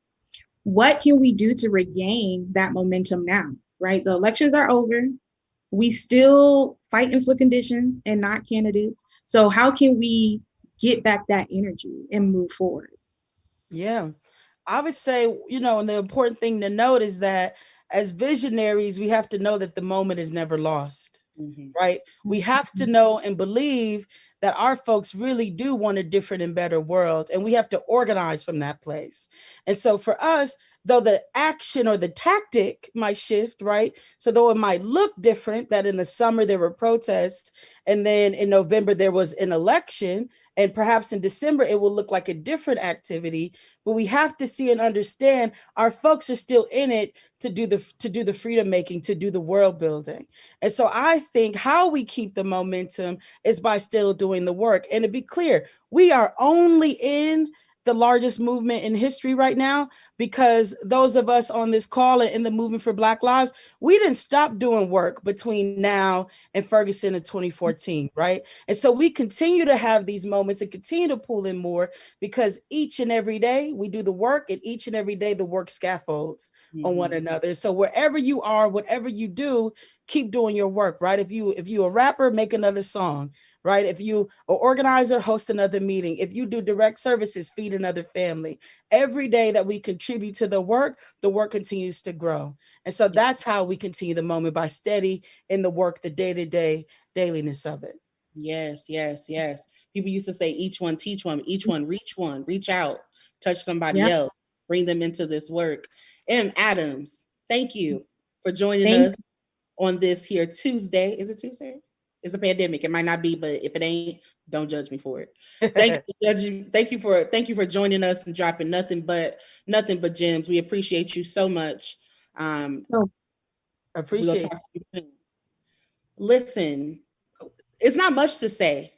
what can we do to regain that momentum now, right? The elections are over. We still fighting for conditions and not candidates. So how can we get back that energy and move forward? Yeah, I would say, and the important thing to note is that as visionaries, we have to know that the moment is never lost, right? We have to know and believe that our folks really do want a different and better world, and we have to organize from that place. And so for us, though the action or the tactic might shift, right? So though it might look different, that in the summer there were protests, and then in November there was an election, and perhaps in December it will look like a different activity, but we have to see and understand our folks are still in it to do the freedom making, to do the world building. And so I think how we keep the momentum is by still doing the work. And to be clear, we are only in the largest movement in history right now, because those of us on this call and in the movement for Black Lives, we didn't stop doing work between now and Ferguson in 2014, right? And so we continue to have these moments and continue to pull in more, because each and every day we do the work, and each and every day the work scaffolds on one another. So wherever you are, whatever you do, keep doing your work, right? If you a rapper, make another song, right? If you are organizer, host another meeting. If you do direct services, feed another family. Every day that we contribute to the work continues to grow. And so that's how we continue the moment, by steady in the work, the day-to-day dailiness of it. Yes, yes, yes. People used to say, each one teach one, each one, reach out, touch somebody else, bring them into this work. M. Adams, thank you for joining us on this here Tuesday. Is it Tuesday? It's a pandemic. It might not be, but if it ain't, don't judge me for it. Thank you for joining us and dropping nothing but gems. We appreciate you so much. Appreciate it. Listen, it's not much to say,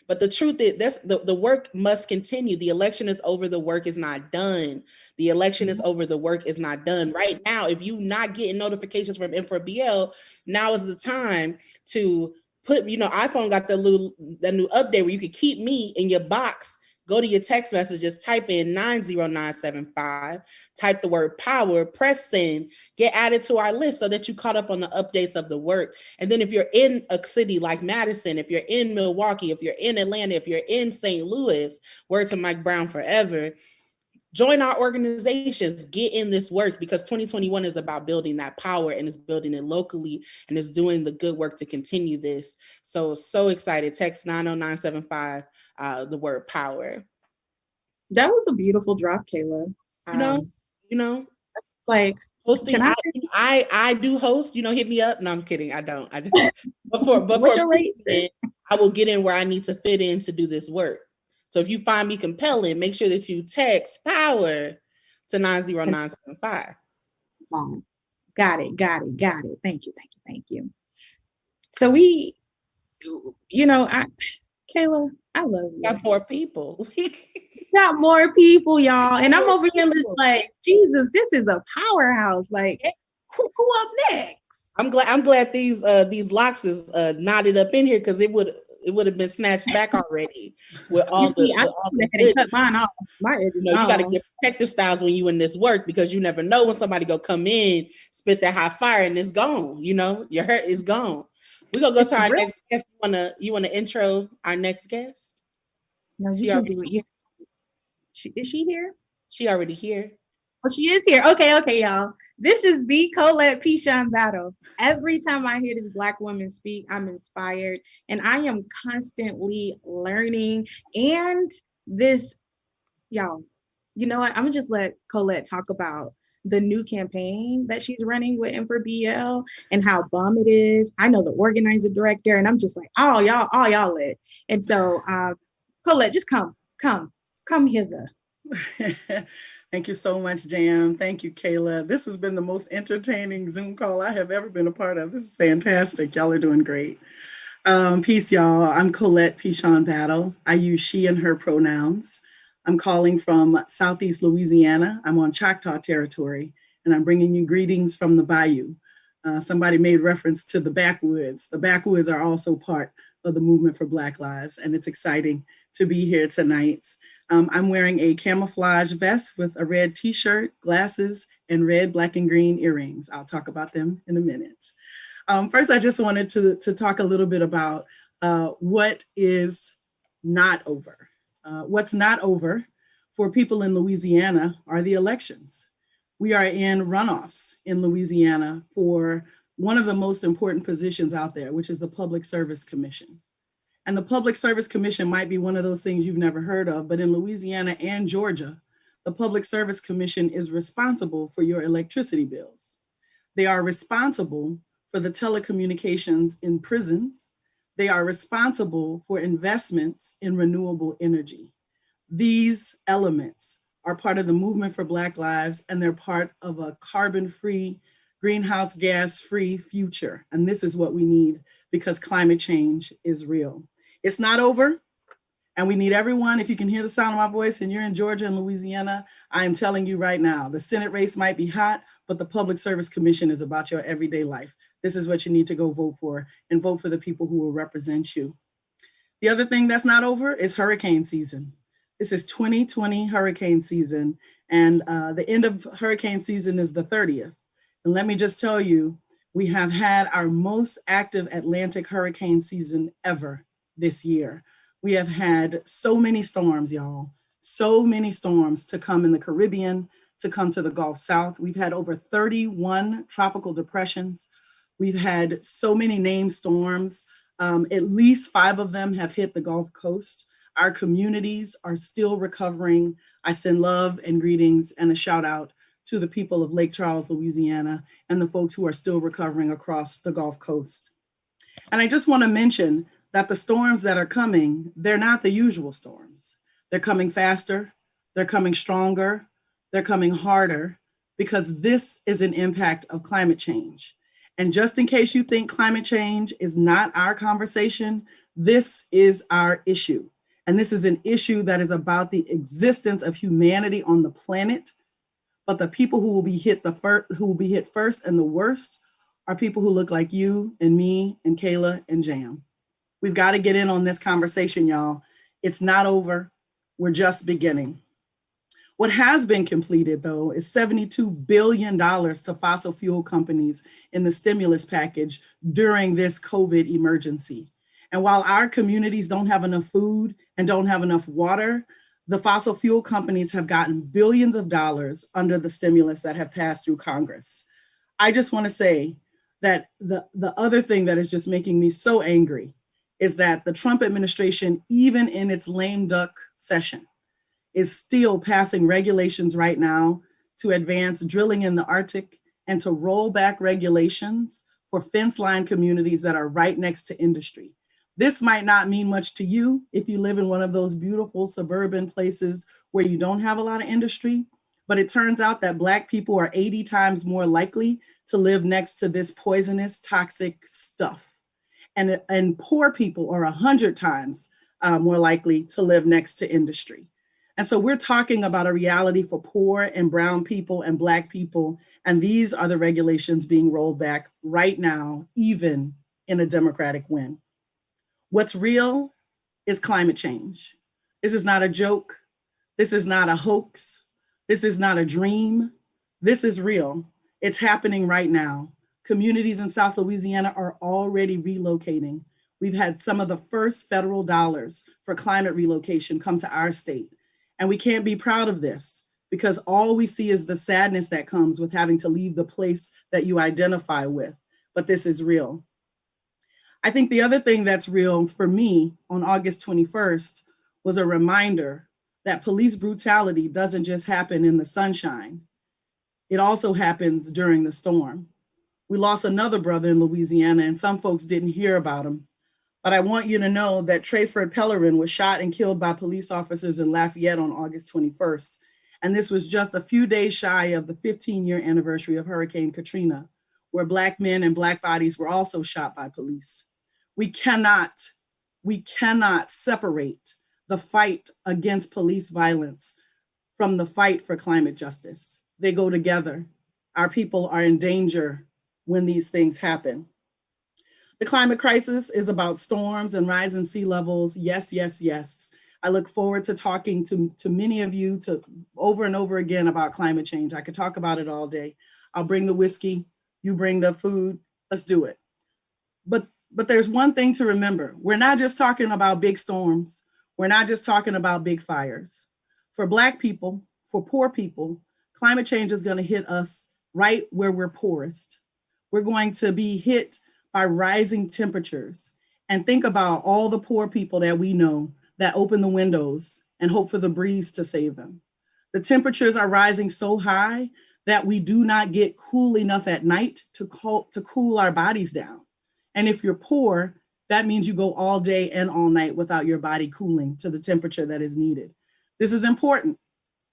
but the truth is the work must continue. The election is over. The work is not done. The election is over. The work is not done. Right now, if you're not getting notifications from M4BL, now is the time to put, iPhone got the new update where you can keep me in your box. Go to your text messages, type in 90975, type the word power, press send, get added to our list so that you caught up on the updates of the work. And then if you're in a city like Madison, if you're in Milwaukee, if you're in Atlanta, if you're in St. Louis, word to Mike Brown forever, join our organizations, get in this work, because 2021 is about building that power, and it's building it locally, and it's doing the good work to continue this. So excited. Text 90975, the word power. That was a beautiful drop, Kayla. It's like hosting. I do host. Hit me up. No, I'm kidding. I don't. What's your rate? I will get in where I need to fit in to do this work. So if you find me compelling, make sure that you text power to 90975. Got it. Thank you. So Kayla, I love you. Got more people. Got more people, y'all. And I'm over here just like, Jesus, this is a powerhouse. Like, who up next? I'm glad these locks is knotted up in here, because it would have been snatched back already with all the cut mine off. My edges. You got to get protective styles when you in this work, because you never know when somebody go come in, spit that hot fire, and it's gone. Your hurt is gone. We're gonna go to our next guest. You wanna intro our next guest? No, you can do it. Yeah. Is she here? She already here. Oh, she is here. Okay, y'all. This is the Colette Pichon Battle. Every time I hear this Black woman speak, I'm inspired, and I am constantly learning. And this, y'all, you know what? I'm gonna just let Colette talk about the new campaign that she's running with M4BL and how bomb it is. I know the organizer director, and I'm just like, all y'all lit. And so, Colette, just come hither. Thank you so much, Jam. Thank you, Kayla. This has been the most entertaining Zoom call I have ever been a part of. This is fantastic. Y'all are doing great. Peace, y'all. I'm Colette Pichon Battle. I use she and her pronouns. I'm calling from Southeast Louisiana. I'm on Choctaw territory, and I'm bringing you greetings from the Bayou. Somebody made reference to the backwoods. The backwoods are also part of the movement for Black Lives, and it's exciting to be here tonight. I'm wearing a camouflage vest with a red t-shirt, glasses, and red, black, and green earrings. I'll talk about them in a minute. First, I just wanted to talk a little bit about what is not over. What's not over for people in Louisiana are the elections. We are in runoffs in Louisiana for one of the most important positions out there, which is the Public Service Commission. And the Public Service Commission might be one of those things you've never heard of, but in Louisiana and Georgia, the Public Service Commission is responsible for your electricity bills. They are responsible for the telecommunications in prisons. They are responsible for investments in renewable energy. These elements are part of the movement for Black Lives, and they're part of a carbon-free, greenhouse gas-free future. And this is what we need, because climate change is real. It's not over, And we need everyone, if you can hear the sound of my voice and you're in Georgia and Louisiana, I am telling you right now, the Senate race might be hot, but the Public Service Commission is about your everyday life. This is what you need to go vote for, and vote for the people who will represent you. The other thing that's not over is hurricane season. This is 2020 hurricane season, and the end of hurricane season is the 30th. And let me just tell you, we have had our most active Atlantic hurricane season ever this year. We have had so many storms, y'all, so many storms to come in the Caribbean, to come to the Gulf South. We've had over 31 tropical depressions. We've had so many named storms. At least 5 of them have hit the Gulf Coast. Our communities are still recovering. I send love and greetings and a shout out to the people of Lake Charles, Louisiana, and the folks who are still recovering across the Gulf Coast. And I just want to mention that the storms that are coming, they're not the usual storms. They're coming faster, they're coming stronger, they're coming harder, because this is an impact of climate change. And just in case you think climate change is not our conversation, this is our issue. And this is an issue that is about the existence of humanity on the planet. But the people who will be hit first and the worst are people who look like you and me and Kayla and Jam. We've got to get in on this conversation, y'all. It's not over. We're just beginning. What has been completed, though, is $72 billion to fossil fuel companies in the stimulus package during this COVID emergency. And while our communities don't have enough food and don't have enough water, the fossil fuel companies have gotten billions of dollars under the stimulus that have passed through Congress. I just want to say that the other thing that is just making me so angry is that the Trump administration, even in its lame duck session, is still passing regulations right now to advance drilling in the Arctic and to roll back regulations for fence-line communities that are right next to industry. This might not mean much to you if you live in one of those beautiful suburban places where you don't have a lot of industry, but it turns out that Black people are 80 times more likely to live next to this poisonous, toxic stuff. And poor people are 100 times more likely to live next to industry. And so we're talking about a reality for poor and brown people and Black people, and these are the regulations being rolled back right now, even in a Democratic win. What's real is climate change. This is not a joke. This is not a hoax. This is not a dream. This is real. It's happening right now. Communities in South Louisiana are already relocating. We've had some of the first federal dollars for climate relocation come to our state. And we can't be proud of this because all we see is the sadness that comes with having to leave the place that you identify with. But this is real. I think the other thing that's real for me on August 21st was a reminder that police brutality doesn't just happen in the sunshine. It also happens during the storm. We lost another brother in Louisiana, and some folks didn't hear about him. But I want you to know that Trayford Pellerin was shot and killed by police officers in Lafayette on August 21st. And this was just a few days shy of the 15-year anniversary of Hurricane Katrina, where Black men and Black bodies were also shot by police. We cannot separate the fight against police violence from the fight for climate justice. They go together. Our people are in danger when these things happen. The climate crisis is about storms and rising sea levels. Yes, yes, yes. I look forward to talking to many of you over and over again about climate change. I could talk about it all day. I'll bring the whiskey, you bring the food, let's do it. But there's one thing to remember. We're not just talking about big storms. We're not just talking about big fires. For Black people, for poor people, climate change is going to hit us right where we're poorest. We're going to be hit by rising temperatures. And think about all the poor people that we know that open the windows and hope for the breeze to save them. The temperatures are rising so high that we do not get cool enough at night to cool our bodies down. And if you're poor, that means you go all day and all night without your body cooling to the temperature that is needed. This is important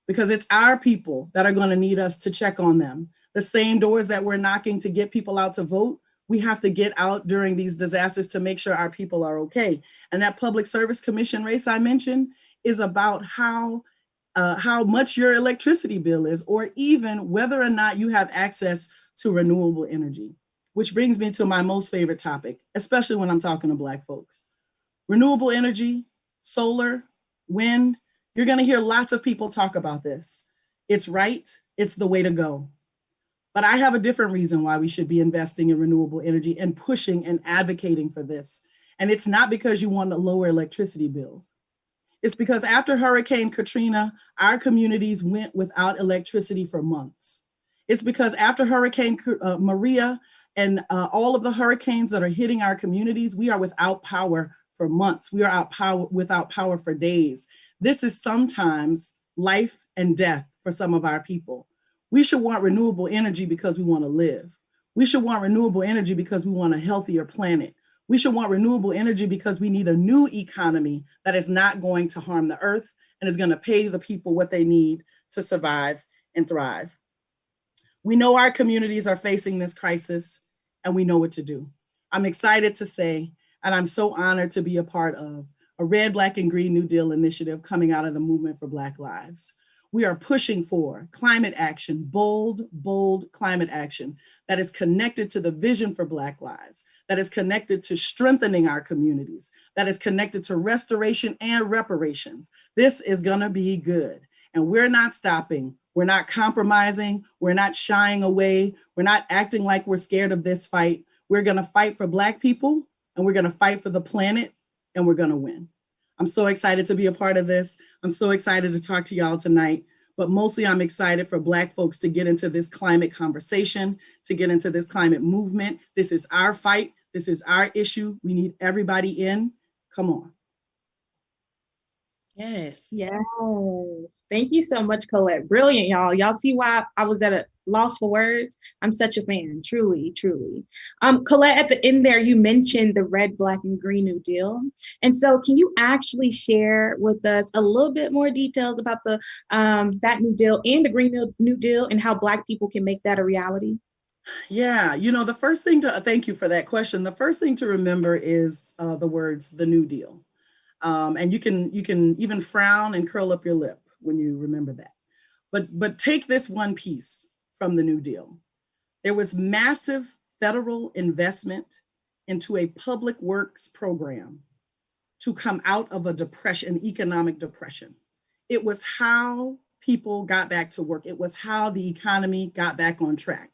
because it's our people that are going to need us to check on them. The same doors that we're knocking to get people out to vote, We have to get out during these disasters to make sure our people are okay. And that Public Service Commission race I mentioned is about how much your electricity bill is, or even whether or not you have access to renewable energy, which brings me to my most favorite topic, especially when I'm talking to Black folks. Renewable energy, solar, wind, you're gonna hear lots of people talk about this. It's right, it's the way to go. But I have a different reason why we should be investing in renewable energy and pushing and advocating for this. And it's not because you want to lower electricity bills. It's because after Hurricane Katrina, our communities went without electricity for months. It's because after Hurricane Maria and all of the hurricanes that are hitting our communities, we are without power for months. We are without power for days. This is sometimes life and death for some of our people. We should want renewable energy because we want to live. We should want renewable energy because we want a healthier planet. We should want renewable energy because we need a new economy that is not going to harm the earth and is going to pay the people what they need to survive and thrive. We know our communities are facing this crisis and we know what to do. I'm excited to say, and I'm so honored to be a part of, a Red, Black, and Green New Deal initiative coming out of the Movement for Black Lives. We are pushing for climate action, bold climate action that is connected to the vision for Black lives, that is connected to strengthening our communities, that is connected to restoration and reparations. This is gonna be good. And we're not stopping. We're not compromising. We're not shying away. We're not acting like we're scared of this fight. We're gonna fight for Black people, and we're gonna fight for the planet, and we're gonna win. I'm so excited to be a part of this. I'm so excited to talk to y'all tonight, but mostly I'm excited for Black folks to get into this climate conversation, to get into this climate movement. This is our fight. This is our issue. We need everybody in. Come on. Yes. Yes. Thank you so much, Colette. Brilliant, y'all. Y'all see why I was at a loss for words? I'm such a fan, truly, truly. Colette, at the end there, you mentioned the Red, Black, and Green New Deal. And so can you actually share with us a little bit more details about the that New Deal and the Green New Deal and how Black people can make that a reality? Yeah, you know, the first thing to, thank you for that question. The first thing to remember is the words, the New Deal. And you can even frown and curl up your lip when you remember that. But take this one piece from the New Deal. There was massive federal investment into a public works program to come out of a depression, economic depression. It was how people got back to work. It was how the economy got back on track.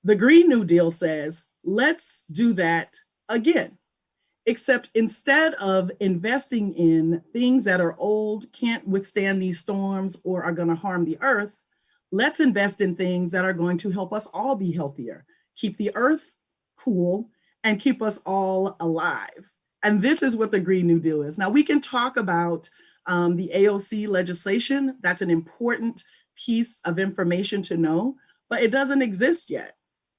The Green New Deal says, let's do that again. Except instead of investing in things that are old, can't withstand these storms, or are going to harm the earth, let's invest in things that are going to help us all be healthier, keep the earth cool, and keep us all alive. And this is what the Green New Deal is. Now, we can talk about the AOC legislation. That's an important piece of information to know, but it doesn't exist yet.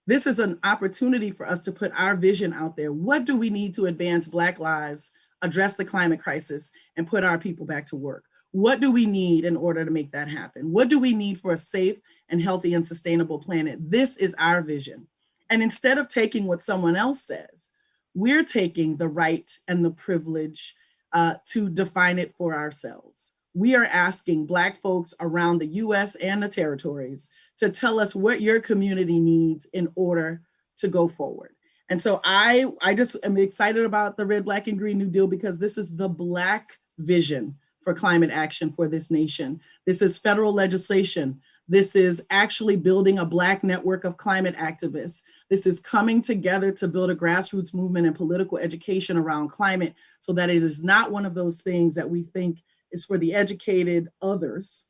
This is an opportunity for us to put our vision out there. What do we need to advance Black lives, address the climate crisis, and put our people back to work? What do we need in order to make that happen? What do we need for a safe and healthy and sustainable planet? This is our vision. And instead of taking what someone else says, we're taking the right and the privilege to define it for ourselves. We are asking Black folks around the US and the territories to tell us what your community needs in order to go forward. And so I just am excited about the Red, Black, and Green New Deal because this is the Black vision for climate action for this nation. This is federal legislation. This is actually building a Black network of climate activists. This is coming together to build a grassroots movement and political education around climate so that it is not one of those things that we think is for the educated others,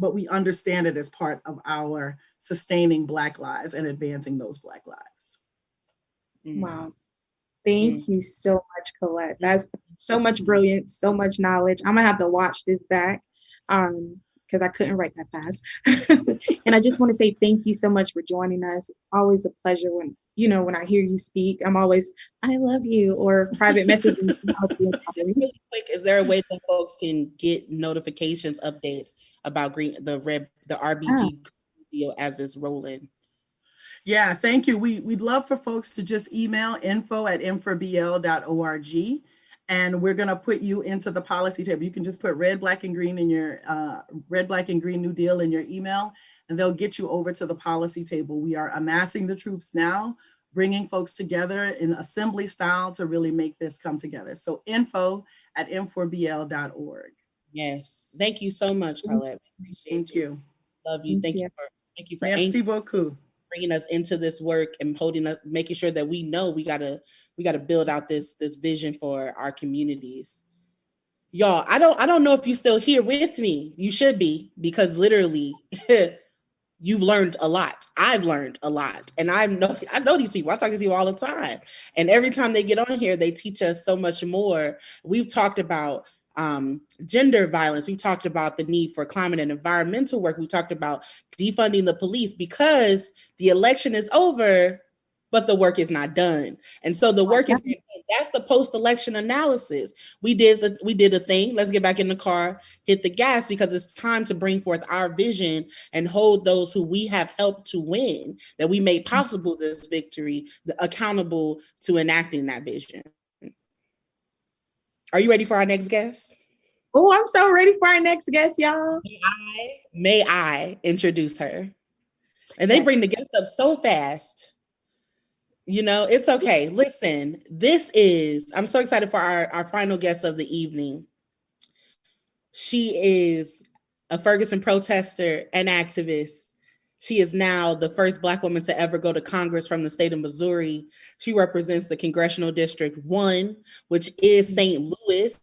but we understand it as part of our sustaining Black lives and advancing those Black lives. Wow. Thank you so much, Colette. That's so much brilliance, so much knowledge. I'm gonna have to watch this back because I couldn't write that fast. And I just want to say thank you so much for joining us. Always a pleasure when I hear you speak. I'm always, I love you, or private messaging. Really quick, is there a way that folks can get notifications, updates about the RBG deal as it's rolling? Yeah, thank you. We'd love for folks to just email info@m4bl.org, and we're going to put you into the policy table. You can just put red, black, and green in your red, black, and green New Deal in your email, and they'll get you over to the policy table. We are amassing the troops now, bringing folks together in assembly style to really make this come together. So info@m4bl.org. Yes. Thank you so much, Carlette. Thank you. Love you. Thank you for Merci beaucoup. Bringing us into this work and holding us, making sure that we know we gotta build out this vision for our communities. Y'all, I don't know if you're still here with me. You should be, because literally you've learned a lot. I've learned a lot, and I know these people. I talk to these people all the time, and every time they get on here, they teach us so much more. We've talked about gender violence. We talked about the need for climate and environmental work. We talked about defunding the police, because the election is over, but the work is not done. And so the work is, that's the post-election analysis. We did a thing. Let's get back in the car, hit the gas, because it's time to bring forth our vision and hold those who we have helped to win, that we made possible this victory, accountable to enacting that vision. Are you ready for our next guest? Oh, I'm so ready for our next guest, y'all. May I introduce her? And they bring the guests up so fast. You know, it's okay. Listen, I'm so excited for our final guest of the evening. She is a Ferguson protester and activist. She is now the first Black woman to ever go to Congress from the state of Missouri. She represents the Congressional District 1, which is St. Louis.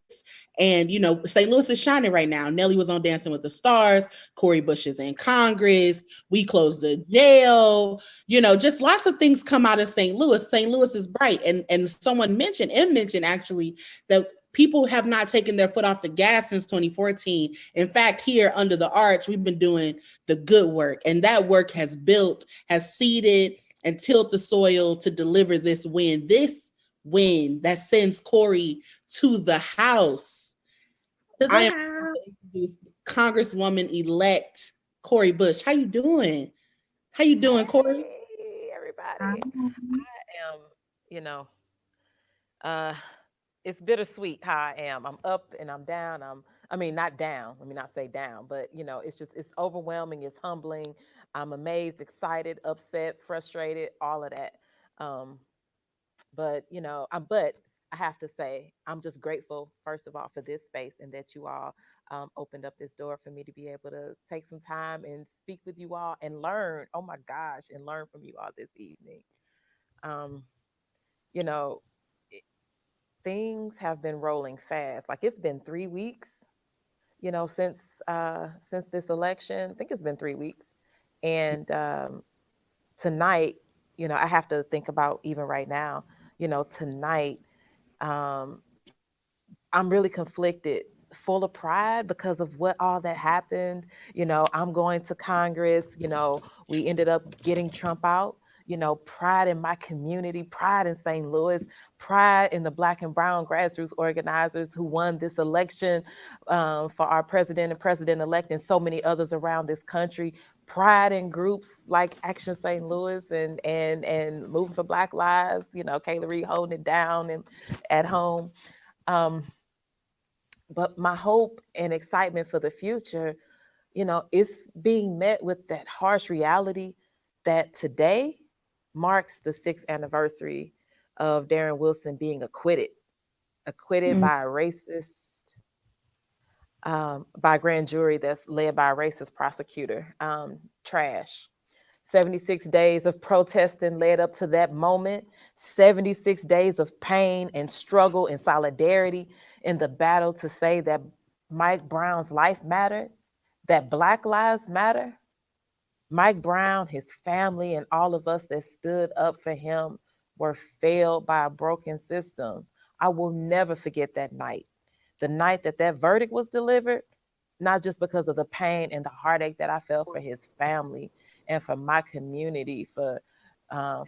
And, you know, St. Louis is shining right now. Nelly was on Dancing with the Stars. Cori Bush is in Congress. We closed the jail. You know, just lots of things come out of St. Louis. St. Louis is bright. And someone mentioned actually that people have not taken their foot off the gas since 2014. In fact, here under the arch, we've been doing the good work. And that work has seeded and tilled the soil to deliver this win that sends Cori to the House. I am Congresswoman-elect Cori Bush. How you doing? Cori? Hey, everybody. I am, you know, it's bittersweet how I am. I'm up and I'm down. Not down. Let me not say down, but you know, it's overwhelming. It's humbling. I'm amazed, excited, upset, frustrated, all of that. But you know, but I have to say, I'm just grateful, first of all, for this space, and that you all opened up this door for me to be able to take some time and speak with you all and learn. Oh my gosh, and learn from you all this evening. You know, things have been rolling fast. Like, it's been 3 weeks, you know, since this election. I think it's been 3 weeks. And tonight, you know, I have to think about, even right now, you know, tonight, I'm really conflicted, full of pride because of what all that happened. You know, I'm going to Congress, you know, we ended up getting Trump out. You know, pride in my community, pride in St. Louis, pride in the Black and Brown grassroots organizers who won this election for our president and president-elect, and so many others around this country. Pride in groups like Action St. Louis and Moving for Black Lives. You know, Kayla Reed holding it down and at home. But my hope and excitement for the future, you know, is being met with that harsh reality that today marks the 6th anniversary of Darren Wilson being acquitted by a racist, by a grand jury that's led by a racist prosecutor. Trash. 76 days of protesting led up to that moment. 76 days of pain and struggle and solidarity in the battle to say that Mike Brown's life mattered, that Black lives matter. Mike Brown, his family, and all of us that stood up for him were failed by a broken system. I will never forget that night. The night that verdict was delivered, not just because of the pain and the heartache that I felt for his family and for my community, for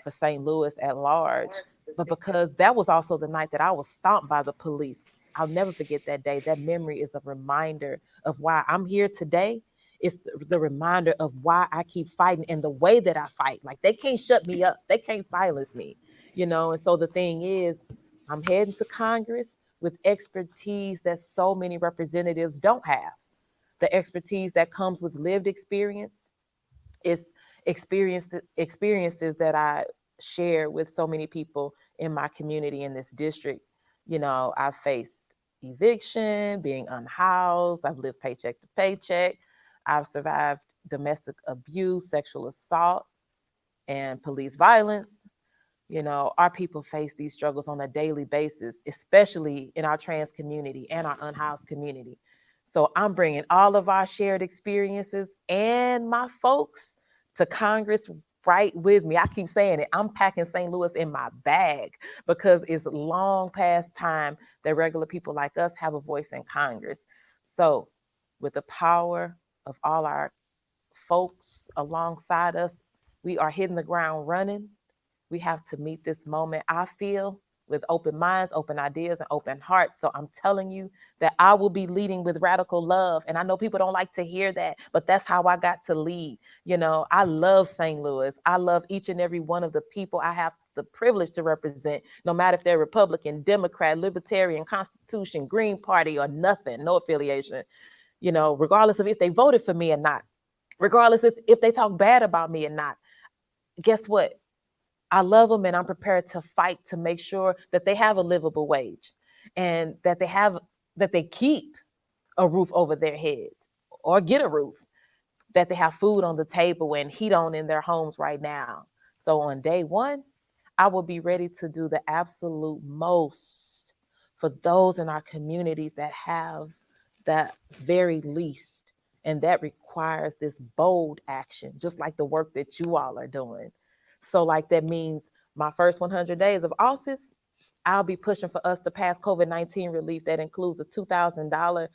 St. Louis at large, but because that was also the night that I was stomped by the police. I'll never forget that day. That memory is a reminder of why I'm here today. it's the reminder of why I keep fighting and the way that I fight. Like, they can't shut me up. They can't silence me, you know? And so the thing is, I'm heading to Congress with expertise that so many representatives don't have. The expertise that comes with lived experience. It's experiences that I share with so many people in my community in this district. You know, I've faced eviction, being unhoused. I've lived paycheck to paycheck. I've survived domestic abuse, sexual assault, and police violence. You know, our people face these struggles on a daily basis, especially in our trans community and our unhoused community. So I'm bringing all of our shared experiences and my folks to Congress right with me. I keep saying it. I'm packing St. Louis in my bag because it's long past time that regular people like us have a voice in Congress. So with the power of all our folks alongside us, we are hitting the ground running. We have to meet this moment, I feel, with open minds, open ideas, and open hearts. So I'm telling you that I will be leading with radical love. And I know people don't like to hear that, but that's how I got to lead. You know, I love St. Louis. I love each and every one of the people I have the privilege to represent, no matter if they're Republican, Democrat, Libertarian, Constitution, Green Party, or nothing, no affiliation, you know, regardless of if they voted for me or not, regardless if they talk bad about me or not. Guess what? I love them, and I'm prepared to fight to make sure that they have a livable wage and that they keep a roof over their heads or get a roof, that they have food on the table and heat on in their homes right now. So on day one, I will be ready to do the absolute most for those in our communities that have that very least. And that requires this bold action, just like the work that you all are doing. So like that means my first 100 days of office, I'll be pushing for us to pass COVID-19 relief that includes a $2,000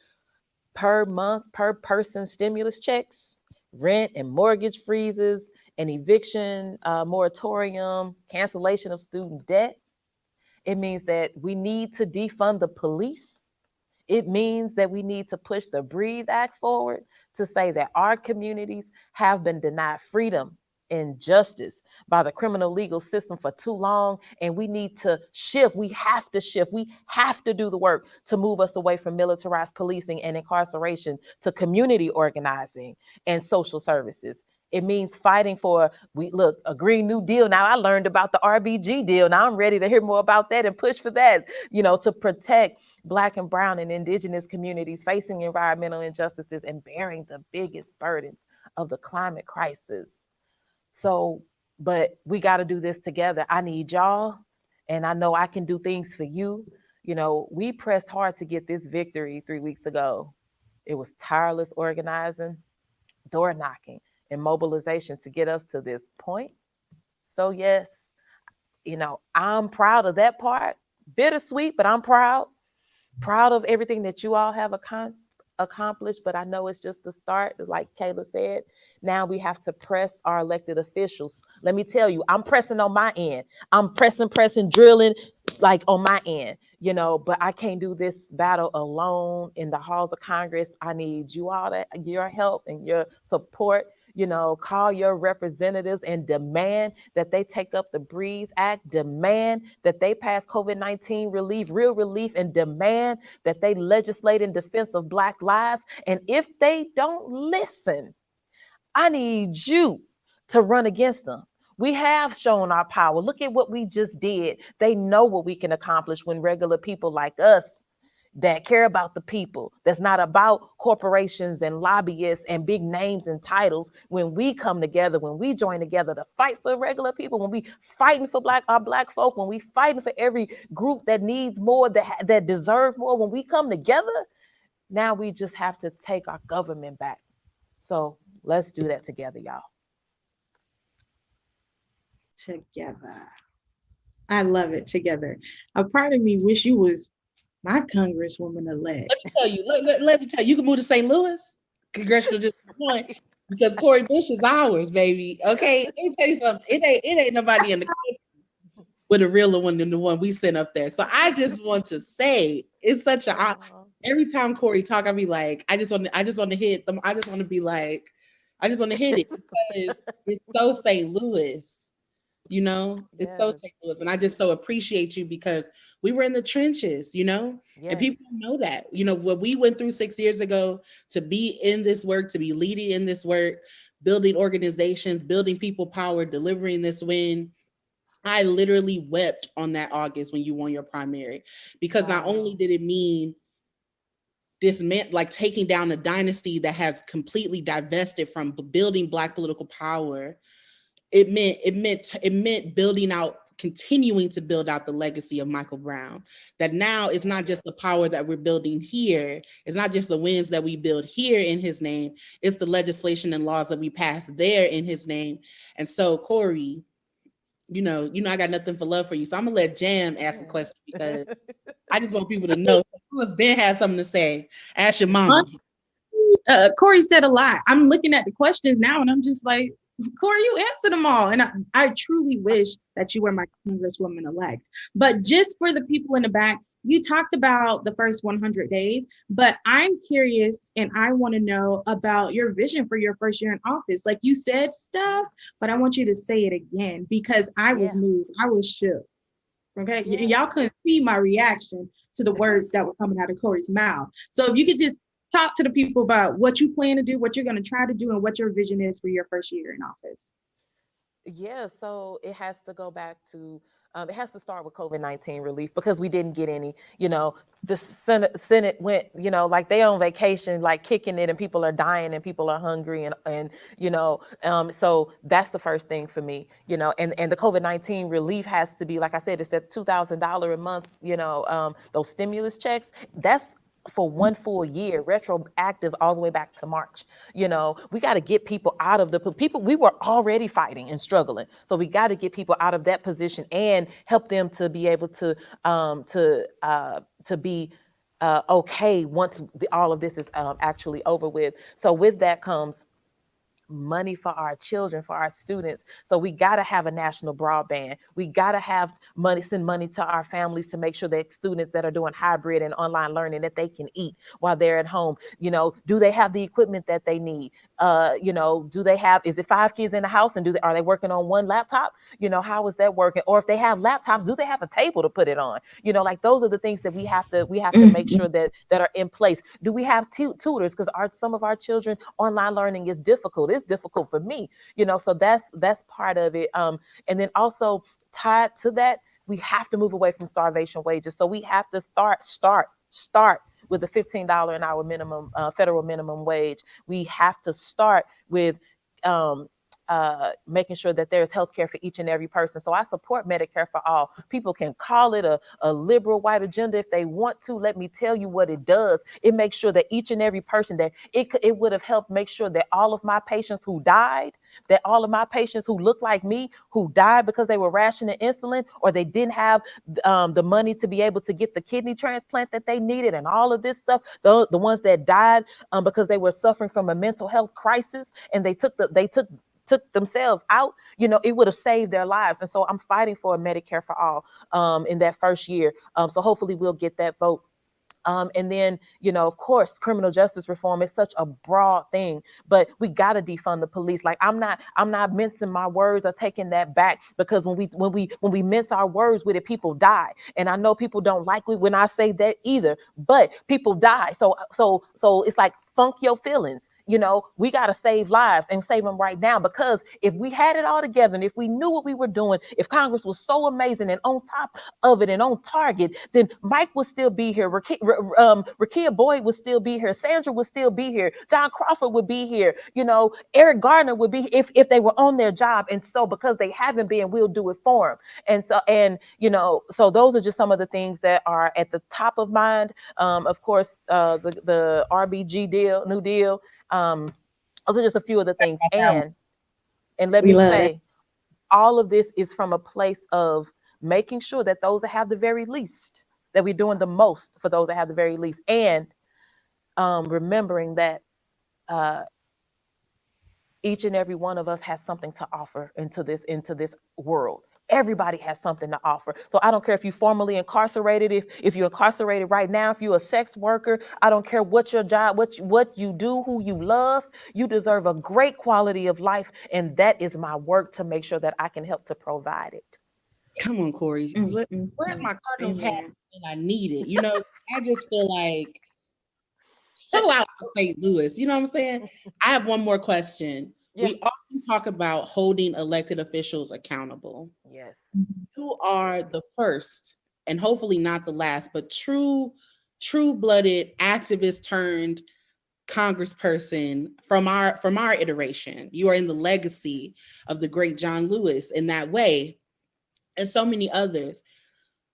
per month, per person stimulus checks, rent and mortgage freezes, an eviction moratorium, cancellation of student debt. It means that we need to defund the police. It means that we need to push the Breathe Act forward to say that our communities have been denied freedom and justice by the criminal legal system for too long, and we need to shift. We have to shift. We have to do the work to move us away from militarized policing and incarceration to community organizing and social services. It means fighting for, a Green New Deal. Now I learned about the RBG deal. Now I'm ready to hear more about that and push for that, you know, to protect Black and Brown and Indigenous communities facing environmental injustices and bearing the biggest burdens of the climate crisis. So, but we got to do this together. I need y'all, and I know I can do things for you. You know, we pressed hard to get this victory 3 weeks ago. It was tireless organizing, door knocking, and mobilization to get us to this point. So yes, you know, I'm proud of that part. Bittersweet, but I'm proud of everything that you all have accomplished, but I know it's just the start. Like Kayla said, now we have to press our elected officials. Let me tell you, I'm pressing on my end. I'm pressing, drilling, like on my end, you know, but I can't do this battle alone in the halls of Congress. I need you all, your help and your support. You know, call your representatives and demand that they take up the Breathe Act, demand that they pass COVID-19 relief, real relief, and demand that they legislate in defense of Black lives. And if they don't listen, I need you to run against them. We have shown our power. Look at what we just did. They know what we can accomplish when regular people like us that care about the people, that's not about corporations and lobbyists and big names and titles. When we come together, when we join together to fight for regular people, when we fighting for our Black folk, when we fighting for every group that needs more, that deserve more, when we come together, now we just have to take our government back. So let's do that together, y'all. Together. I love it, together. A part of me wish you was my congresswoman elect. Let me tell you, you can move to St. Louis, congressional district 1, because Cori Bush is ours, baby. Okay, let me tell you something. It ain't nobody in the country with a realer one than the one we sent up there. So I just want to say it's such an honor. every time Corey talk, I'll be like, I just want to hit them. I just want to be like, I just want to hit it because it's so St. Louis, you know, it's so Yes. St. Louis. And I just so appreciate you because we were in the trenches, you know, and Yes. people don't know that, you know, what we went through 6 years ago to be in this work, to be leading in this work, building organizations, building people power, delivering this win. I literally wept on that August when you won your primary because not only Wow. did it mean this meant like taking down a dynasty that has completely divested from building Black political power. It meant building out, continuing to build out the legacy of Michael Brown. That now it's not just the power that we're building here. It's not just the wins that we build here in his name. It's the legislation and laws that we pass there in his name. And so, Corey, you know, I got nothing for love for you. So I'm gonna let Jam ask a question because I just want people to know who Ben has something to say. Ask your mama. Corey said a lot. I'm looking at the questions now and I'm just like, Corey, you answered them all. And I truly wish that you were my Congresswoman elect. But just for the people in the back, you talked about the first 100 days, but I'm curious and I want to know about your vision for your first year in office. Like you said stuff, but I want you to say it again because I was moved. I was shook. Okay. Yeah. Y'all couldn't see my reaction to the words that were coming out of Corey's mouth. So if you could just talk to the people about what you plan to do, what you're going to try to do, and what your vision is for your first year in office. Yeah, so it has to go back to, it has to start with COVID-19 relief because we didn't get any, you know, the Senate went, you know, like they on vacation, like kicking it and people are dying and people are hungry and you know, so that's the first thing for me, you know, and the COVID-19 relief has to be, like I said, it's that $2,000 a month, you know, those stimulus checks, that's for one full year, retroactive all the way back to March. You know, we got to get people out of the people. We were already fighting and struggling, so we got to get people out of that position and help them to be able to be okay once all of this is actually over with. So with that comes money for our children, for our students. So we got to have a national broadband. We got to have money, send money to our families to make sure that students that are doing hybrid and online learning, that they can eat while they're at home. You know, do they have the equipment that they need? You know, do they have, is it 5 kids in the house and are they working on one laptop? You know, how is that working? Or if they have laptops, do they have a table to put it on? You know, like those are the things that we have to make sure that are in place. Do we have tutors? Because some of our children online learning is difficult. It's difficult for me, you know, so that's part of it. And then also tied to that, we have to move away from starvation wages. So we have to start with the $15 an hour minimum, federal minimum wage. We have to start with making sure that there's health care for each and every person. So I support Medicare for all. People can call it a liberal white agenda if they want to. Let me tell you what it does. It makes sure that each and every person, that it would have helped make sure that all of my patients who died, that all of my patients who look like me, who died because they were rationing insulin or they didn't have the money to be able to get the kidney transplant that they needed and all of this stuff, the ones that died because they were suffering from a mental health crisis and they took themselves out, you know, it would have saved their lives. And so I'm fighting for a Medicare for all in that first year. So hopefully we'll get that vote. And then, you know, of course, criminal justice reform is such a broad thing, but we got to defund the police. Like I'm not mincing my words or taking that back, because when we mince our words with it, people die. And I know people don't like it when I say that either, but people die. So it's like, funk your feelings. You know, we got to save lives and save them right now, because if we had it all together and if we knew what we were doing, if Congress was so amazing and on top of it and on target, then Mike would still be here. Rakia Boyd would still be here. Sandra would still be here. John Crawford would be here. You know, Eric Gardner would be, if they were on their job. And so because they haven't been, we'll do it for them. And you know, so those are just some of the things that are at the top of mind. Of course, the RBG deal, New Deal. Those are just a few of the things. And let me say, all of this is from a place of making sure that those that have the very least, that we're doing the most for those that have the very least. And remembering that each and every one of us has something to offer into this world. Everybody has something to offer. So I don't care if you're formerly incarcerated, if you're incarcerated right now, if you're a sex worker, I don't care what your job, what you do, who you love, you deserve a great quality of life. And that is my work to make sure that I can help to provide it. Come on, Corey. Where's my Cardinals hat? And I need it. You know, I just feel like go out to St. Louis. You know what I'm saying? I have one more question. Yeah. We often talk about holding elected officials accountable. Yes. You are the first, and hopefully not the last, but true-blooded activist turned congressperson from our iteration. You are in the legacy of the great John Lewis in that way, and so many others.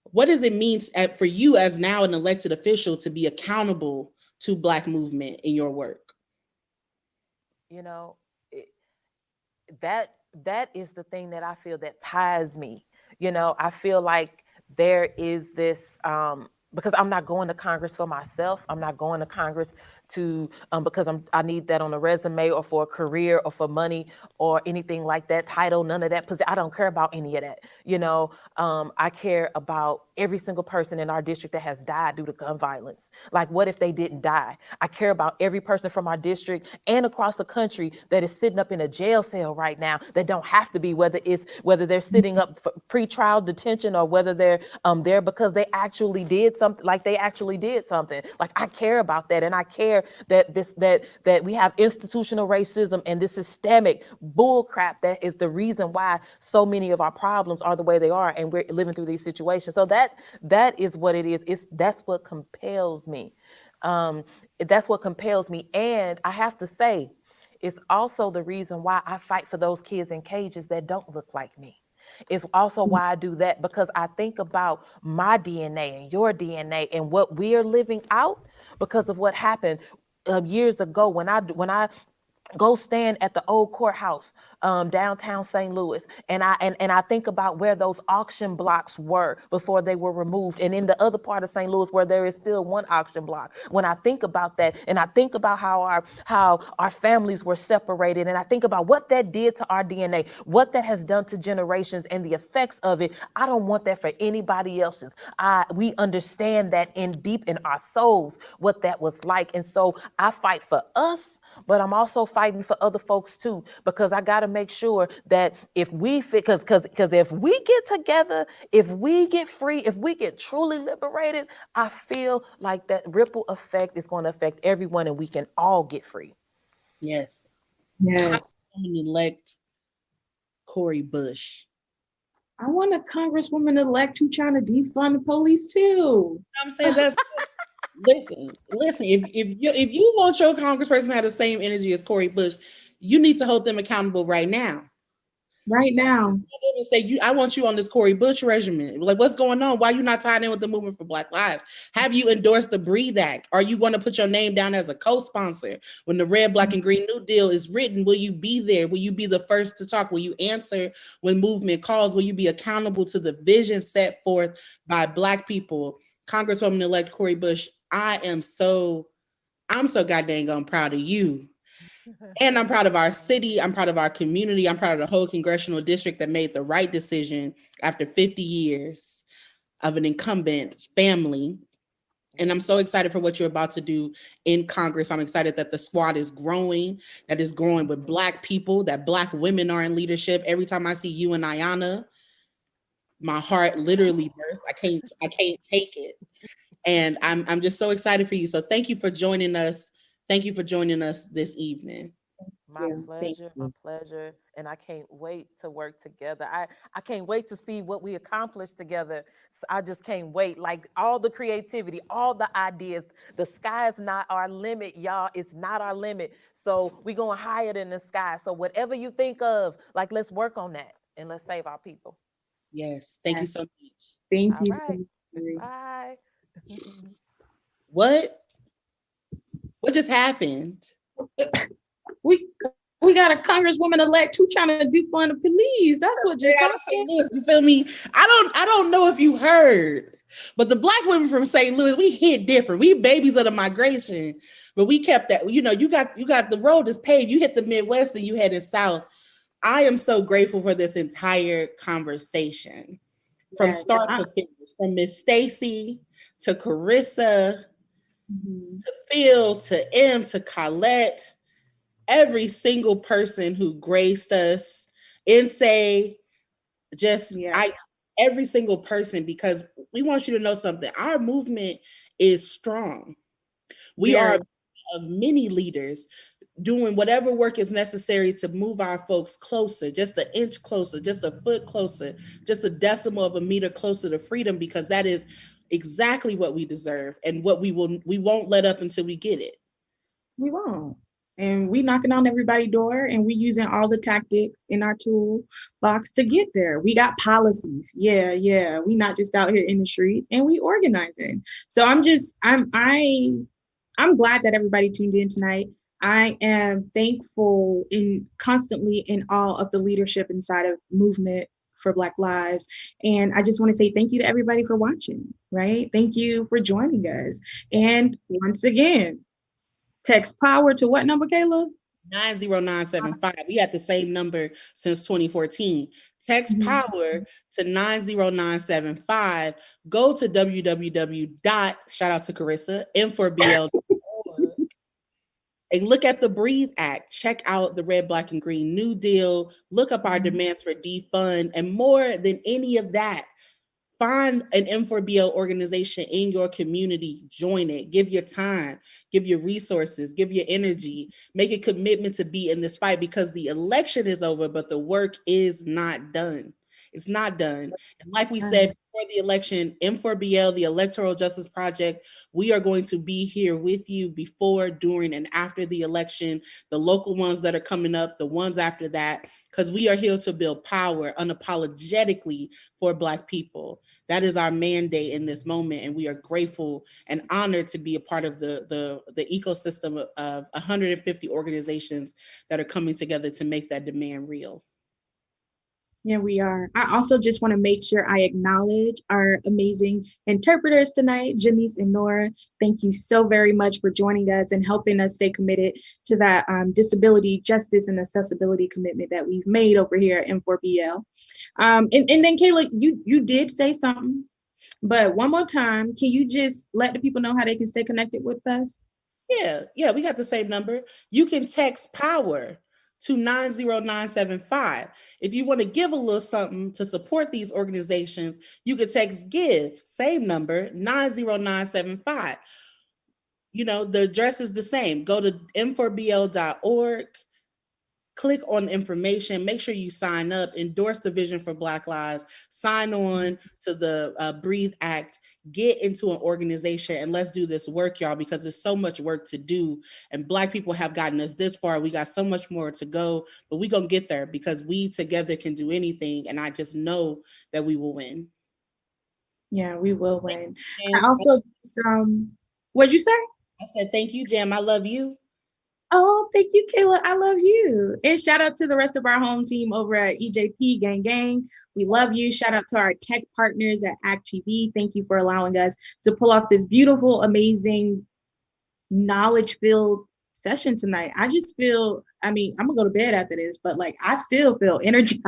What does it mean for you as now an elected official to be accountable to Black movement in your work? You know, that is the thing that I feel that ties me. You know, I feel like there is this, because I'm not going to Congress for myself. I'm not going to Congress to because I need that on a resume or for a career or for money or anything like that, title, none of that. I don't care about any of that. You know, I care about every single person in our district that has died due to gun violence. Like, what if they didn't die? I care about every person from our district and across the country that is sitting up in a jail cell right now that don't have to be, whether they're sitting up for pre-trial detention or whether they're there because they actually did something. Like, I care about that, and I care that we have institutional racism and this systemic bull crap that is the reason why so many of our problems are the way they are, and we're living through these situations. So that is what it is. That's what compels me. That's what compels me. And I have to say, it's also the reason why I fight for those kids in cages that don't look like me. It's also why I do that, because I think about my DNA and your DNA and what we are living out because of what happened years ago when I go stand at the old courthouse downtown St. Louis, and I think about where those auction blocks were before they were removed, and in the other part of St. Louis where there is still one auction block. When I think about that, and I think about how our families were separated, and I think about what that did to our DNA, what that has done to generations, and the effects of it, I don't want that for anybody else's. We understand that deep in our souls what that was like, and so I fight for us, but I'm also fighting for other folks too, because I got to make sure that if we because if we get together, if we get free, if we get truly liberated, I feel like that ripple effect is going to affect everyone and we can all get free. Yes. Congresswoman-elect Cori Bush. I want a Congresswoman-elect who's trying to defund the police too. You know what I'm saying? That's listen, if you want your congressperson to have the same energy as Cori Bush, you need to hold them accountable right now. Right now. Say, I want you on this Cori Bush regimen. Like, what's going on? Why are you not tied in with the Movement for Black Lives? Have you endorsed the Breathe Act? Are you going to put your name down as a co-sponsor? When the Red, Black, and Green New Deal is written, will you be there? Will you be the first to talk? Will you answer when movement calls? Will you be accountable to the vision set forth by Black people? Congresswoman-elect Cori Bush, I'm so goddamn proud of you. And I'm proud of our city. I'm proud of our community. I'm proud of the whole congressional district that made the right decision after 50 years of an incumbent family. And I'm so excited for what you're about to do in Congress. I'm excited that the squad is growing, that is growing with Black people, that Black women are in leadership. Every time I see you and Ayanna, my heart literally bursts. I can't take it. And I'm just so excited for you. So thank you for joining us. Thank you for joining us this evening. My pleasure. And I can't wait to work together. I can't wait to see what we accomplish together. So I just can't wait. Like, all the creativity, all the ideas, the sky is not our limit, y'all. It's not our limit. So we're going higher than the sky. So whatever you think of, like, let's work on that and let's save our people. Yes. Thank you so much. Thank you. Right. Bye. What just happened? We got a Congresswoman-elect who trying to defund the police. That's what just happened. You feel me? I don't know if you heard, but the Black women from St. Louis, we hit different. We babies of the migration, but we kept that. You know, you got the road is paved. You hit the Midwest and you headed south. I am so grateful for this entire conversation, from start to finish, from Miss Stacy to Carissa, to Phil, to M, to Colette, every single person who graced us, Insay, every single person, because we want you to know something. Our movement is strong. We are of many leaders doing whatever work is necessary to move our folks closer, just an inch closer, just a foot closer, just a decimal of a meter closer to freedom, because that is exactly what we deserve and what we won't let up until we get it. We won't. And we knocking on everybody's door, and we using all the tactics in our toolbox to get there. We got policies. Yeah. We not just out here in the streets, and we organizing. So I'm glad that everybody tuned in tonight. I am thankful and constantly in awe of the leadership inside of Movement for Black Lives. And I just want to say thank you to everybody for watching, right? Thank you for joining us. And once again, text POWER to what number, Kayla? 90975. We had the same number since 2014. Text POWER to 90975. Go to shout out to Carissa, M4BL.org, and look at the Breathe Act. Check out the Red, Black, and Green New Deal. Look up our demands for defund. And more than any of that, find an M4BL organization in your community, join it, give your time, give your resources, give your energy, make a commitment to be in this fight, because the election is over, but the work is not done. It's not done. And like we said before the election, M4BL, the Electoral Justice Project, we are going to be here with you before, during, and after the election, the local ones that are coming up, the ones after that, because we are here to build power unapologetically for Black people. That is our mandate in this moment, and we are grateful and honored to be a part of the ecosystem of 150 organizations that are coming together to make that demand real. Yeah, we are. I also just want to make sure I acknowledge our amazing interpreters tonight, Janice and Nora. Thank you so very much for joining us and helping us stay committed to that disability justice and accessibility commitment that we've made over here at M4BL. And then Kayla, you did say something, but one more time, can you just let the people know how they can stay connected with us? Yeah, we got the same number. You can text POWER to 90975. If you want to give a little something to support these organizations, you could text GIVE, same number, 90975. The address is the same. Go to m4bl.org, click on information, make sure you sign up, endorse the Vision for Black Lives, sign on to the Breathe Act, get into an organization, and let's do this work, y'all, because there's so much work to do. And Black people have gotten us this far. We got so much more to go, but we're going to get there because we together can do anything. And I just know that we will win. Yeah, we will win. And I also, what'd you say? I said, thank you, Jam. I love you. Oh, thank you, Kayla. I love you. And shout out to the rest of our home team over at EJP Gang Gang. We love you. Shout out to our tech partners at Act TV. Thank you for allowing us to pull off this beautiful, amazing, knowledge-filled session tonight. I just feel, I'm gonna go to bed after this, but I still feel energized.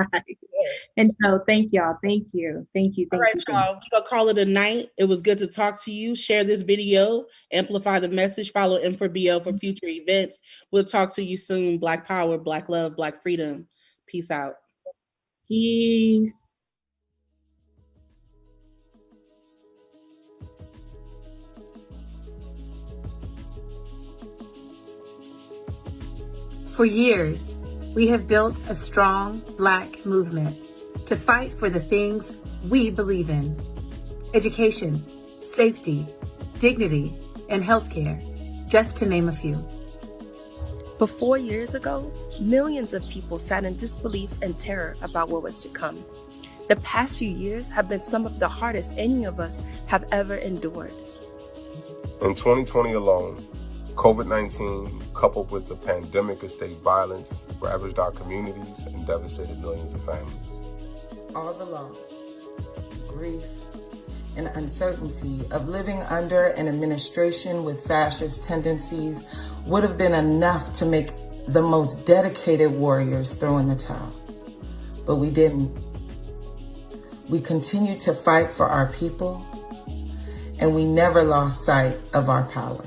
And so thank y'all. Thank you. All right, y'all, we gonna call it a night. It was good to talk to you. Share this video, amplify the message, follow M4BL for future events. We'll talk to you soon. Black power, Black love, Black freedom. Peace out. Peace. For years, we have built a strong Black movement to fight for the things we believe in: education, safety, dignity, and healthcare, just to name a few. But 4 years ago, millions of people sat in disbelief and terror about what was to come. The past few years have been some of the hardest any of us have ever endured. In 2020 alone, COVID-19, coupled with the pandemic of state violence, ravaged our communities and devastated millions of families. All the loss, grief, and uncertainty of living under an administration with fascist tendencies would have been enough to make the most dedicated warriors throw in the towel. but we didn't. We continued to fight for our people, and we never lost sight of our power.